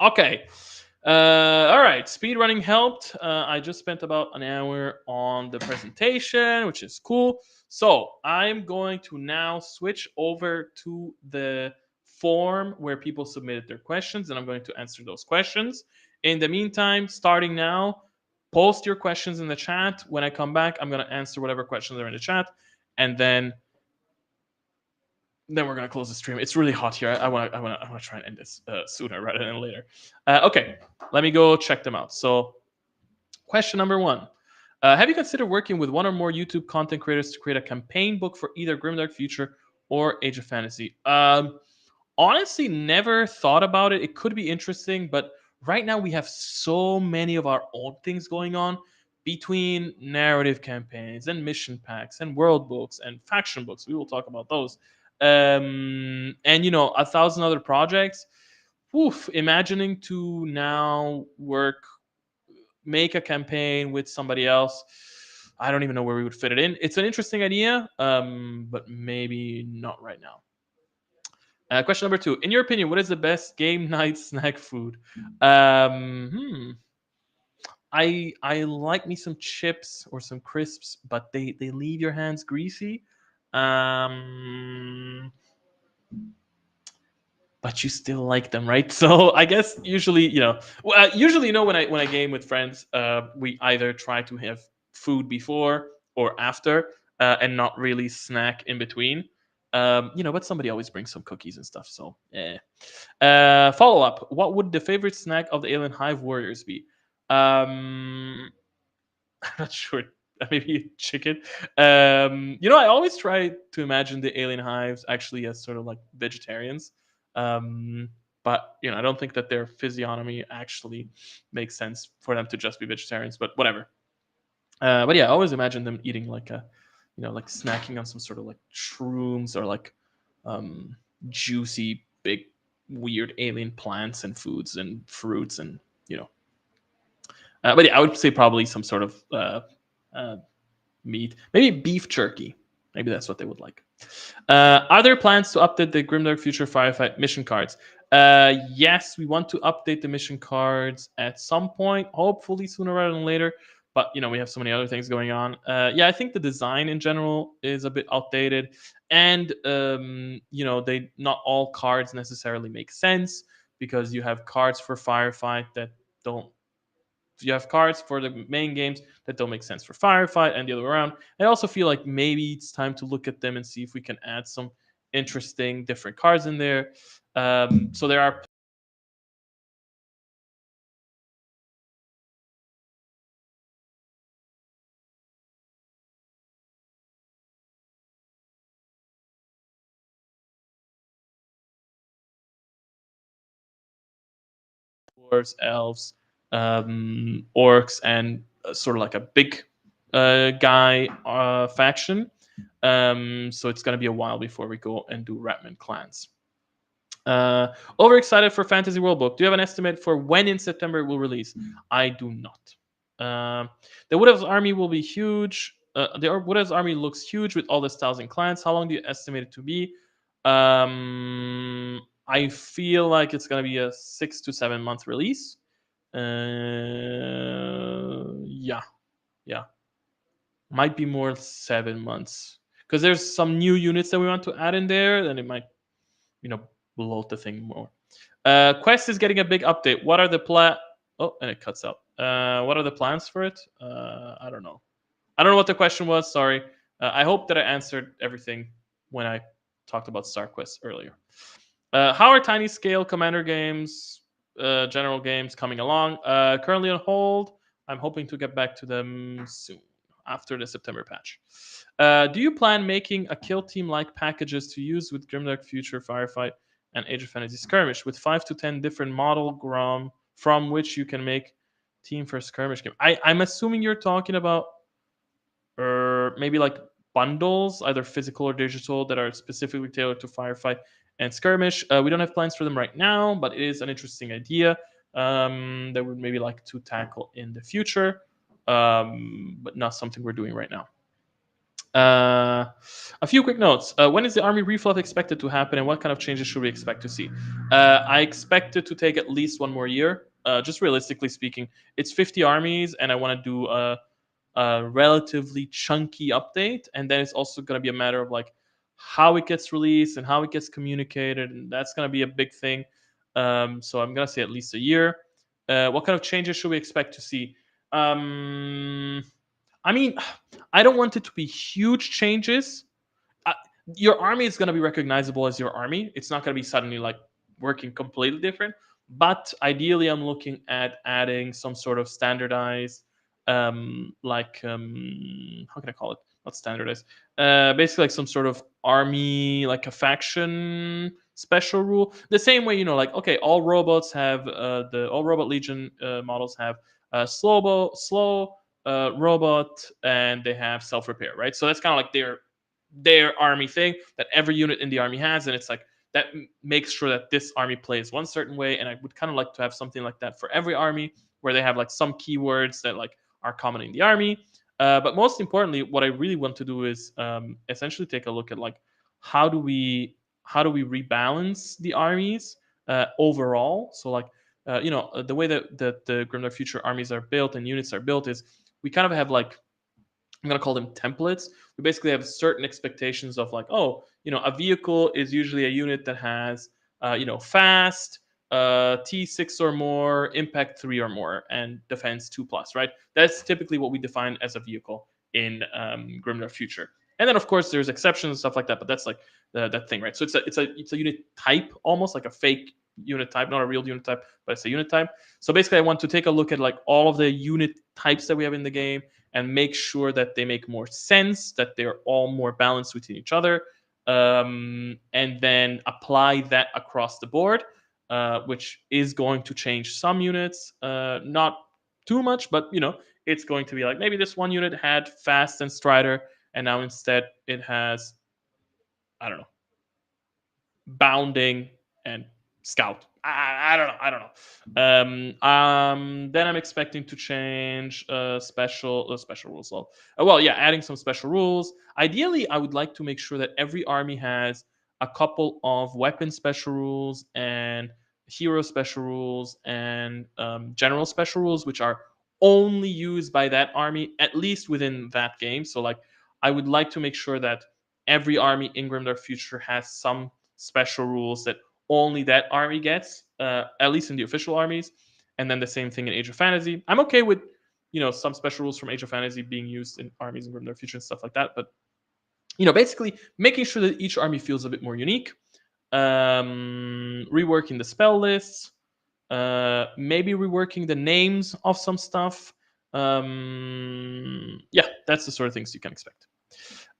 Okay. All right. Speedrunning helped. I just spent about an hour on the presentation, which is cool. So I'm going to now switch over to the form where people submitted their questions, and I'm going to answer those questions. In the meantime, starting now, post your questions in the chat. When I come back, I'm going to answer whatever questions are in the chat, and then we're gonna close the stream. It's really hot here. I want to try and end this sooner rather than later. Okay, let me go check them out. So, question number one: have you considered working with one or more YouTube content creators to create a campaign book for either Grimdark Future or Age of Fantasy? Honestly, never thought about it. It could be interesting, but right now we have so many of our own things going on between narrative campaigns and mission packs and world books and faction books. We will talk about those. And 1,000 other projects. Oof, imagining to now make a campaign with somebody else. I don't even know where we would fit it in. It's an interesting idea, but maybe not right now. Question number two: in your opinion, what is the best game night snack food? I like me some chips or some crisps, but they leave your hands greasy. But you still like them, right? So I guess usually, when I game with friends, we either try to have food before or after, and not really snack in between. But somebody always brings some cookies and stuff. So, follow up: what would the favorite snack of the Alien Hive warriors be? I'm not sure. Maybe chicken. I always try to imagine the alien hives actually as sort of like vegetarians. But I don't think that their physiognomy actually makes sense for them to just be vegetarians. But whatever. But yeah, I always imagine them eating like like snacking on some sort of like shrooms or like juicy weird alien plants and foods and fruits and but yeah, I would say probably some sort of uh, meat, maybe beef jerky. Maybe that's what they would like. Are there plans to update the Grimdark Future Firefight mission cards? Yes, we want to update the mission cards at some point, hopefully sooner rather than later. But we have so many other things going on. Yeah, I think the design in general is a bit outdated, and they not all cards necessarily make sense because you have cards for Firefight that don't you have cards for the main games that don't make sense for Firefight and the other way around. I also feel like maybe it's time to look at them and see if we can add some interesting different cards in there. So there are dwarves, elves, orcs, and sort of like a big guy faction. So it's going to be a while before we go and do Ratman clans. Overexcited for Fantasy World Book. Do you have an estimate for when in September it will release? I do not. The Wood Elves army will be huge. The Wood Elves army looks huge with all the styles and clans. How long do you estimate it to be? I feel like it's going to be a 6 to 7 month release. Yeah, yeah, might be more 7 months because there's some new units that we want to add in there. Then it might, bloat the thing more. Quest is getting a big update. What are the Oh, and it cuts out. What are the plans for it? I don't know. I don't know what the question was. Sorry. I hope that I answered everything when I talked about Star Quest earlier. How are tiny scale commander games, general games coming along? Currently on hold. I'm hoping to get back to them soon after the September patch. Do you plan making a kill team like packages to use with Grimdark Future Firefight and Age of Fantasy Skirmish with 5 to 10 different model grom from which you can make team for skirmish game? I'm assuming you're talking about maybe like bundles, either physical or digital, that are specifically tailored to Firefight and Skirmish. We don't have plans for them right now, but it is an interesting idea that we'd maybe like to tackle in the future, but not something we're doing right now. A few quick notes. When is the army refluff expected to happen, and what kind of changes should we expect to see? I expect it to take at least one more year. Just realistically speaking, it's 50 armies, and I want to do a relatively chunky update, and then it's also going to be a matter of like how it gets released and how it gets communicated, and that's going to be a big thing. So I'm going to say at least a year. What kind of changes should we expect to see? I mean, I don't want it to be huge changes. Uh, your army is going to be recognizable as your army. It's not going to be suddenly like working completely different. But ideally, I'm looking at adding some sort of standardized, how can I call it? Not standardized. Basically, like some sort of army, like a faction special rule. The same way, like okay, all robots have the all robot legion models have slow robot, and they have self repair, right? So that's kind of like their army thing that every unit in the army has, and it's like that makes sure that this army plays one certain way. And I would kind of like to have something like that for every army, where they have like some keywords that like are common in the army. But most importantly, what I really want to do is essentially take a look at like how do we rebalance the armies overall. So like the way that the Grimdark Future armies are built and units are built is we kind of have like, I'm gonna call them templates. We basically have certain expectations of like, oh, a vehicle is usually a unit that has, fast, T6 or more, impact 3 or more, and defense 2 plus. Right? That's typically what we define as a vehicle in Grimdark Future. And then of course there's exceptions and stuff like that, but that's like that thing, right? So it's a unit type, almost like a fake unit type, not a real unit type, but it's a unit type. So basically, I want to take a look at like all of the unit types that we have in the game and make sure that they make more sense, that they're all more balanced within each other, and then apply that across the board, which is going to change some units, not too much, but it's going to be like maybe this one unit had fast and strider, and now instead it has, I don't know, bounding and scout. I don't know. Then I'm expecting to change special rules. Well, yeah, adding some special rules. Ideally, I would like to make sure that every army has a couple of weapon special rules and hero special rules and general special rules, which are only used by that army, at least within that game. So, like, I would like to make sure that every army in Grimdark Future has some special rules that only that army gets, at least in the official armies. And then the same thing in Age of Fantasy. I'm okay with, some special rules from Age of Fantasy being used in armies in Grimdark Future and stuff like that. But, basically making sure that each army feels a bit more unique. Reworking the spell lists. Maybe reworking the names of some stuff. Yeah, that's the sort of things you can expect.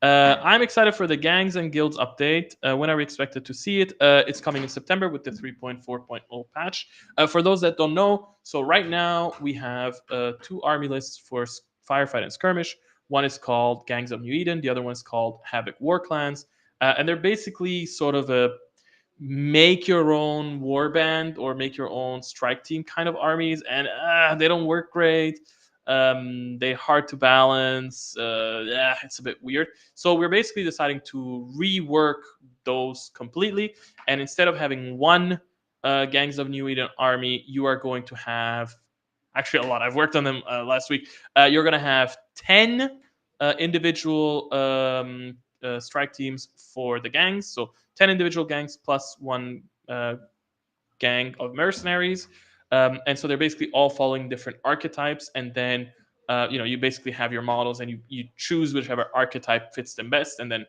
I'm excited for the gangs and guilds update. When are we expected to see it? It's coming in September with the 3.4.0 patch. For those that don't know, so right now we have two army lists for Firefight and Skirmish. One is called Gangs of New Eden. The other one is called Havoc War Clans. And they're basically sort of a make your own warband or make your own strike team kind of armies, and they don't work great. They're hard to balance. Yeah, it's a bit weird. So we're basically deciding to rework those completely, and instead of having one Gangs of New Eden army, you are going to have actually a lot. I've worked on them last week. You're going to have 10 individual strike teams for the gangs. So 10 individual gangs plus one gang of mercenaries. And so they're basically all following different archetypes. And then, you basically have your models and you choose whichever archetype fits them best. And then,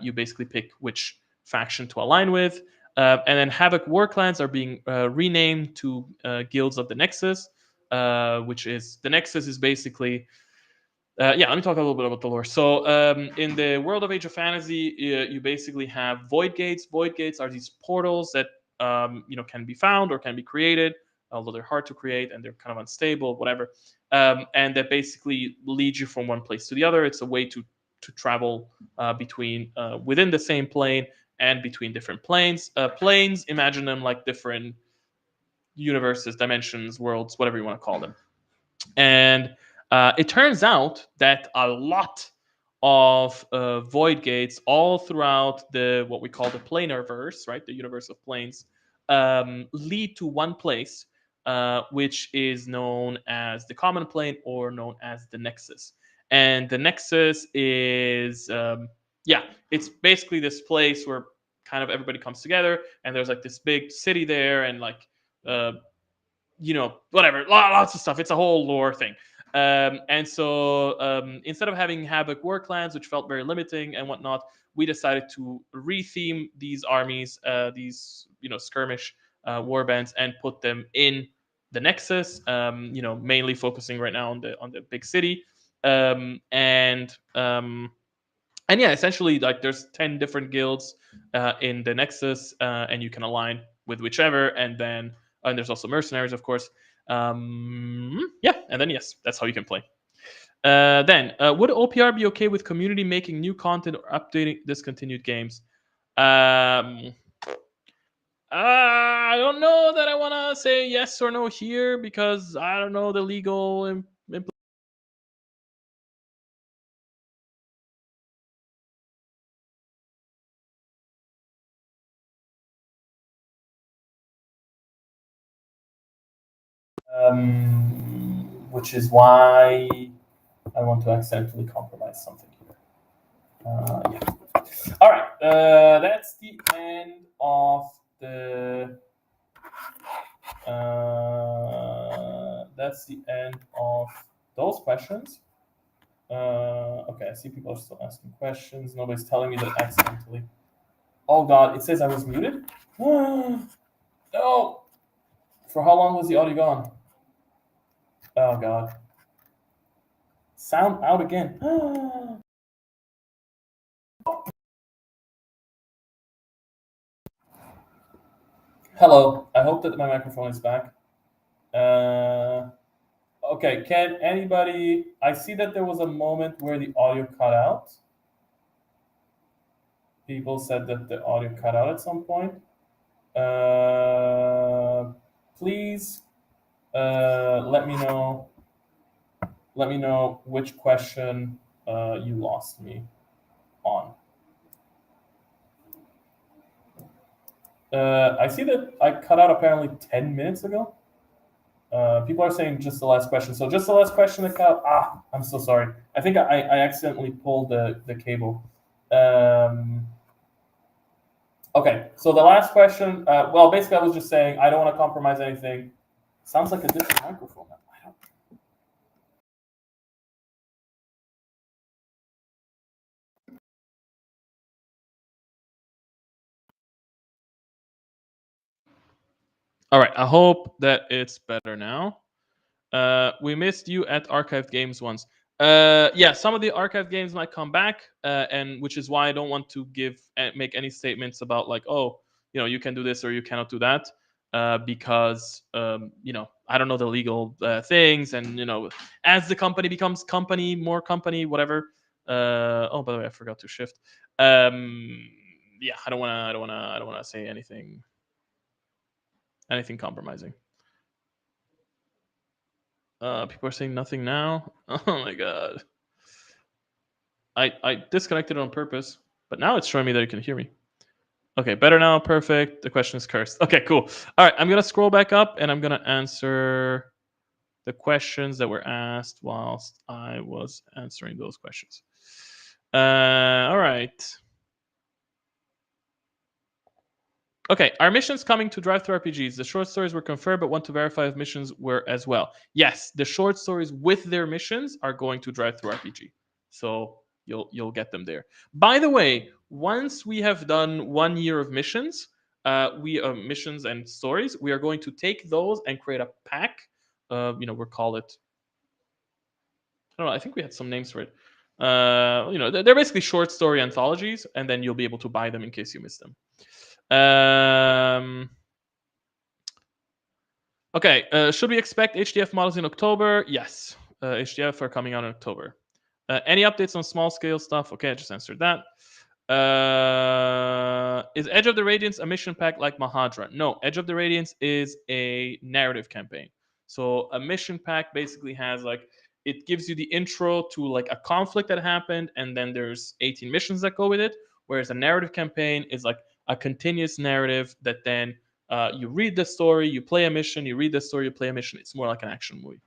you basically pick which faction to align with. And then Havoc War Clans are being renamed to Guilds of the Nexus, which is the Nexus is basically yeah, let me talk a little bit about the lore. So, in the world of Age of Fantasy, you basically have void gates. Void gates are these portals that can be found or can be created, although they're hard to create and they're kind of unstable, whatever. And that basically lead you from one place to the other. It's a way to travel between within the same plane and between different planes. Planes, imagine them like different universes, dimensions, worlds, whatever you want to call them. And it turns out that a lot of void gates all throughout the what we call the planar verse, right, the universe of planes, lead to one place, which is known as the common plane or known as the nexus. And the nexus is yeah, it's basically this place where kind of everybody comes together, and there's like this big city there, and like uh, whatever, lots of stuff. It's a whole lore thing. And so instead of having Havoc War Clans, which felt very limiting and whatnot, we decided to retheme these armies, these skirmish war bands, and put them in the Nexus. Mainly focusing right now on the big city, and yeah, essentially, like, there's 10 different guilds in the Nexus, and you can align with whichever, and there's also mercenaries, of course. Yeah, and then yes, that's how you can play. Then, would OPR be okay with community making new content or updating discontinued games? I don't know that I want to say yes or no here, because I don't know the legal which is why I want to accidentally compromise something here. Yeah. All right. That's the end of the. That's the end of those questions. Okay, I see people are still asking questions. Nobody's telling me that accidentally. Oh God! It says I was muted. No. For how long was the audio gone? Oh God. Sound out again. Hello. I hope that my microphone is back. Okay. Can anybody? I see that there was a moment where the audio cut out. People said that the audio cut out at some point. Please let me know. Let me know which question you lost me on. I see that I cut out apparently 10 minutes ago. People are saying just the last question. So just the last question that cut out. I'm so sorry. I think I accidentally pulled the cable. Okay, so the last question. Well, basically, I was just saying I don't want to compromise anything. Sounds like a different microphone. All right, I hope that it's better now. We missed you at archived games once. Yeah, some of the archived games might come back, and which is why I don't want to make any statements about like, oh, you can do this or you cannot do that, because I don't know the legal things, and as the company becomes more company, whatever. Oh, by the way, I forgot to shift. Yeah, I don't want to say anything compromising. People are saying nothing now. Oh my god. I disconnected it on purpose, but now it's showing me that you can hear me. Okay, better now. Perfect. The question is cursed. Okay, cool. All right, I'm gonna scroll back up and I'm gonna answer the questions that were asked whilst I was answering those questions. All right. Okay, are missions coming to drive-through RPGs? The short stories were confirmed, but want to verify if missions were as well. Yes, the short stories with their missions are going to drive-through RPG. So you'll get them there. By the way, once we have done 1 year of missions, missions and stories, we are going to take those and create a pack. We'll call it. I don't know. I think we had some names for it. They're basically short story anthologies, and then you'll be able to buy them in case you miss them. Okay, should we expect HDF models in October? Yes, HDF are coming out in October. Any updates on small scale stuff? Okay, I just answered that. Is Edge of the Radiance a mission pack like Mahadra? No, Edge of the Radiance is a narrative campaign. So a mission pack basically has it gives you the intro to like a conflict that happened, and then there's 18 missions that go with it. Whereas a narrative campaign is like a continuous narrative that then you read the story, you play a mission, you read the story, you play a mission. It's more like an action movie.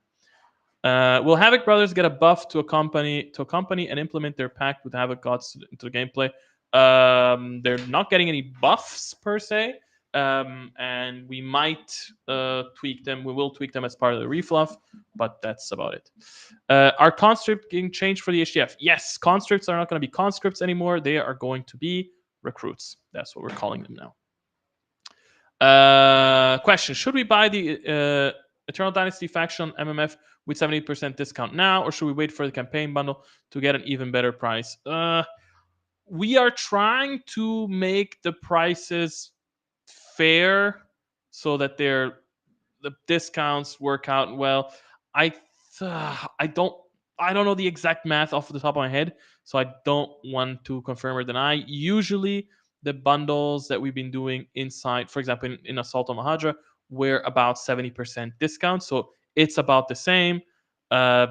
Will Havoc Brothers get a buff to accompany and implement their pact with Havoc Gods into the gameplay? They're not getting any buffs per se, and we might tweak them. We will tweak them as part of the refluff, but that's about it. Are conscripts getting changed for the HDF? Yes, conscripts are not going to be conscripts anymore. They are going to be recruits. That's what we're calling them now. Question: should we buy the Eternal Dynasty faction MMF with 70% discount now, or should we wait for the campaign bundle to get an even better price? We are trying to make the prices fair so that the discounts work out well. I don't know the exact math off the top of my head, so I don't want to confirm or deny. Usually, the bundles that we've been doing inside, for example, in Assault on Mahadra, were about 70% discount, so it's about the same. Yeah,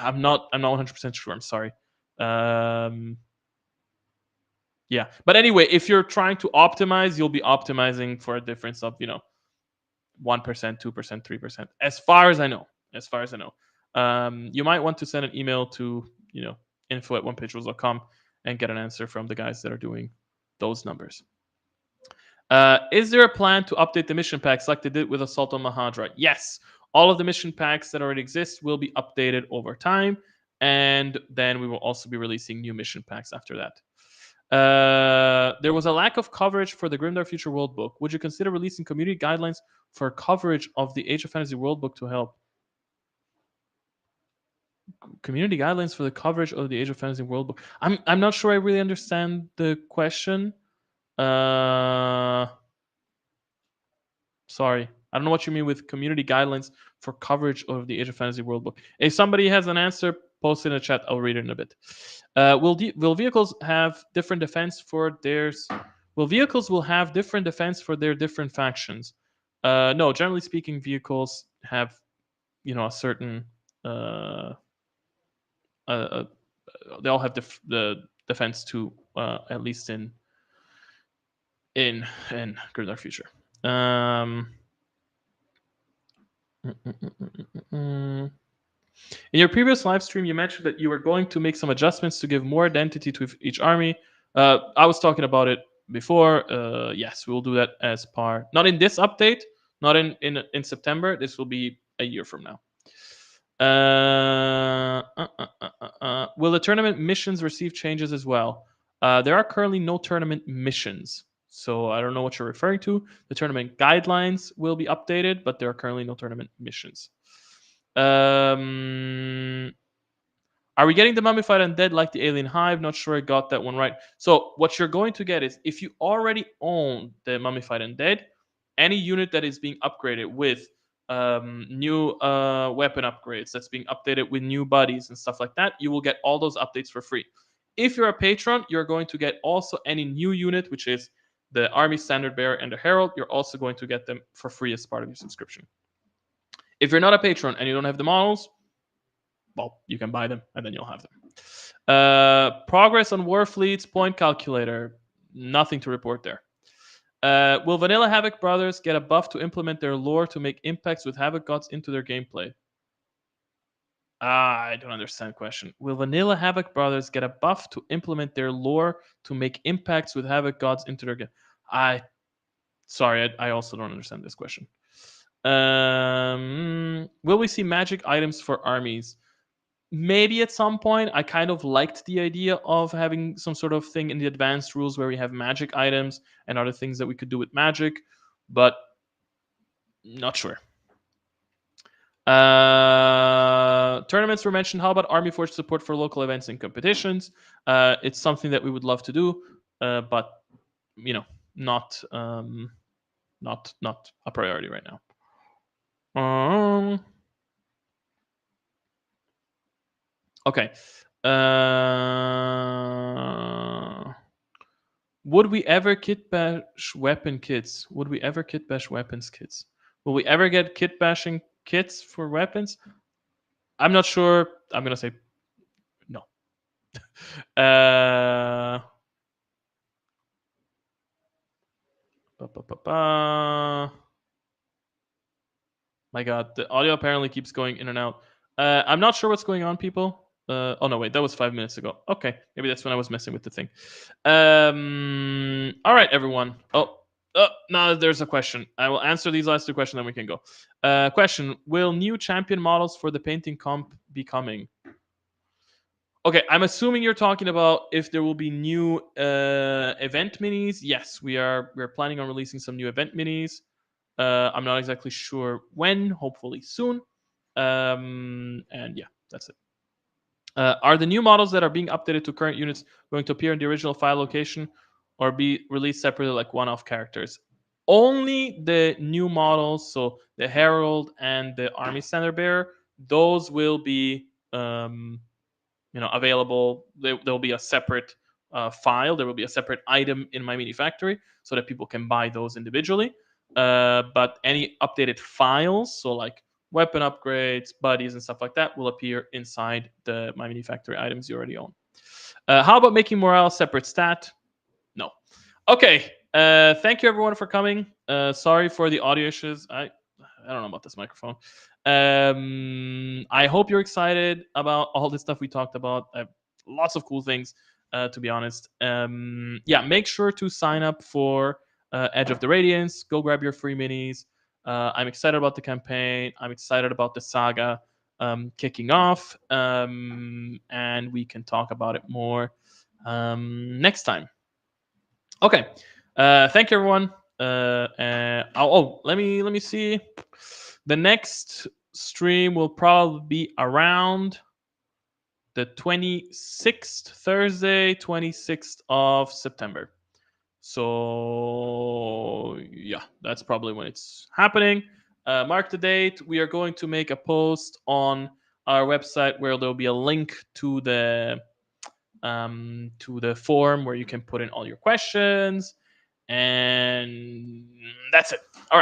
I'm not 100% sure. I'm sorry. Yeah, but anyway, if you're trying to optimize, you'll be optimizing for a difference of 1%, 2%, 3%. As far as I know. You might want to send an email to info@onepagerules.com and get an answer from the guys that are doing those numbers. Is there a plan to update the mission packs like they did with Assault on Mahadra? Yes. All of the mission packs that already exist will be updated over time, and then we will also be releasing new mission packs after that. There was a lack of coverage for the Grimdark Future World book. Would you consider releasing community guidelines for coverage of the Age of Fantasy World book to help? Community guidelines for the coverage of the Age of Fantasy World book. I'm not sure I really understand the question. Sorry. I don't know what you mean with community guidelines for coverage of the Age of Fantasy World book. If somebody has an answer, post it in the chat. I'll read it in a bit. Will vehicles have different defense for theirs? Will have different defense for their different factions? No, generally speaking, vehicles have a certain uh, they all have the defense to at least in Grimdark Future. In your previous live stream, you mentioned that you were going to make some adjustments to give more identity to each army. I was talking about it before. Yes, we will do that as part. Not in this update. Not in September. This will be a year from now. Will the tournament missions receive changes as well? There are currently no tournament missions, so I don't know what you're referring to. The tournament guidelines will be updated, but there are currently no tournament missions. Are we getting the Mummified Undead like the Alien Hive? Not sure I got that one right. So what you're going to get is, if you already own the Mummified Undead, any unit that is being upgraded with new weapon upgrades, that's being updated with new buddies and stuff like that, you will get all those updates for free. If you're a patron, you're going to get also any new unit, which is the Army Standard Bearer and the Herald. You're also going to get them for free as part of your subscription. If you're not a patron and you don't have the models, well, you can buy them and then you'll have them. Progress on war fleets, point calculator, nothing to report there. Will Vanilla Havoc Brothers get a buff to implement their lore to make impacts with Havoc Gods into their gameplay? I don't understand the question. Will Vanilla Havoc Brothers get a buff to implement their lore to make impacts with Havoc Gods into their game? I also don't understand this question. Will we see magic items for armies? Maybe at some point. I kind of liked the idea of having some sort of thing in the advanced rules where we have magic items and other things that we could do with magic, but not sure. Tournaments were mentioned. How about Army Forge support for local events and competitions? It's something that we would love to do, but not a priority right now. Okay. Would we ever kit bash weapon kits? Would we ever kit bash weapons kits? Will we ever get kit bashing kits for weapons? I'm not sure. I'm gonna say no. My God, the audio apparently keeps going in and out. I'm not sure what's going on, people. Oh no, wait, that was 5 minutes ago. Okay, maybe that's when I was messing with the thing. All right, everyone. Oh, now there's a question. I will answer these last two questions, then we can go. Question: will new champion models for the painting comp be coming? Okay, I'm assuming you're talking about if there will be new event minis. Yes, we're planning on releasing some new event minis. I'm not exactly sure when. Hopefully soon. And yeah, that's it. Are the new models that are being updated to current units going to appear in the original file location or be released separately like one-off characters? Only the new models, so the Herald and the Army Standard Bearer, those will be available. There will be a separate file. There will be a separate item in my mini factory so that people can buy those individually. But any updated files, so like weapon upgrades, buddies, and stuff like that, will appear inside the my mini factory items you already own. How about making morale separate stat? No. Okay. Thank you everyone for coming. Sorry for the audio issues. I don't know about this microphone. I hope you're excited about all the stuff we talked about. Lots of cool things, to be honest. Yeah, make sure to sign up for Edge of the Radiance. Go grab your free minis. I'm excited about the campaign. I'm excited about the saga kicking off. And we can talk about it more next time. Okay. Thank you, everyone. Let me see. The next stream will probably be around the 26th, Thursday, 26th of September. So yeah, that's probably when it's happening. Mark the date. We are going to make a post on our website where there'll be a link to the form where you can put in all your questions, and that's it. All right.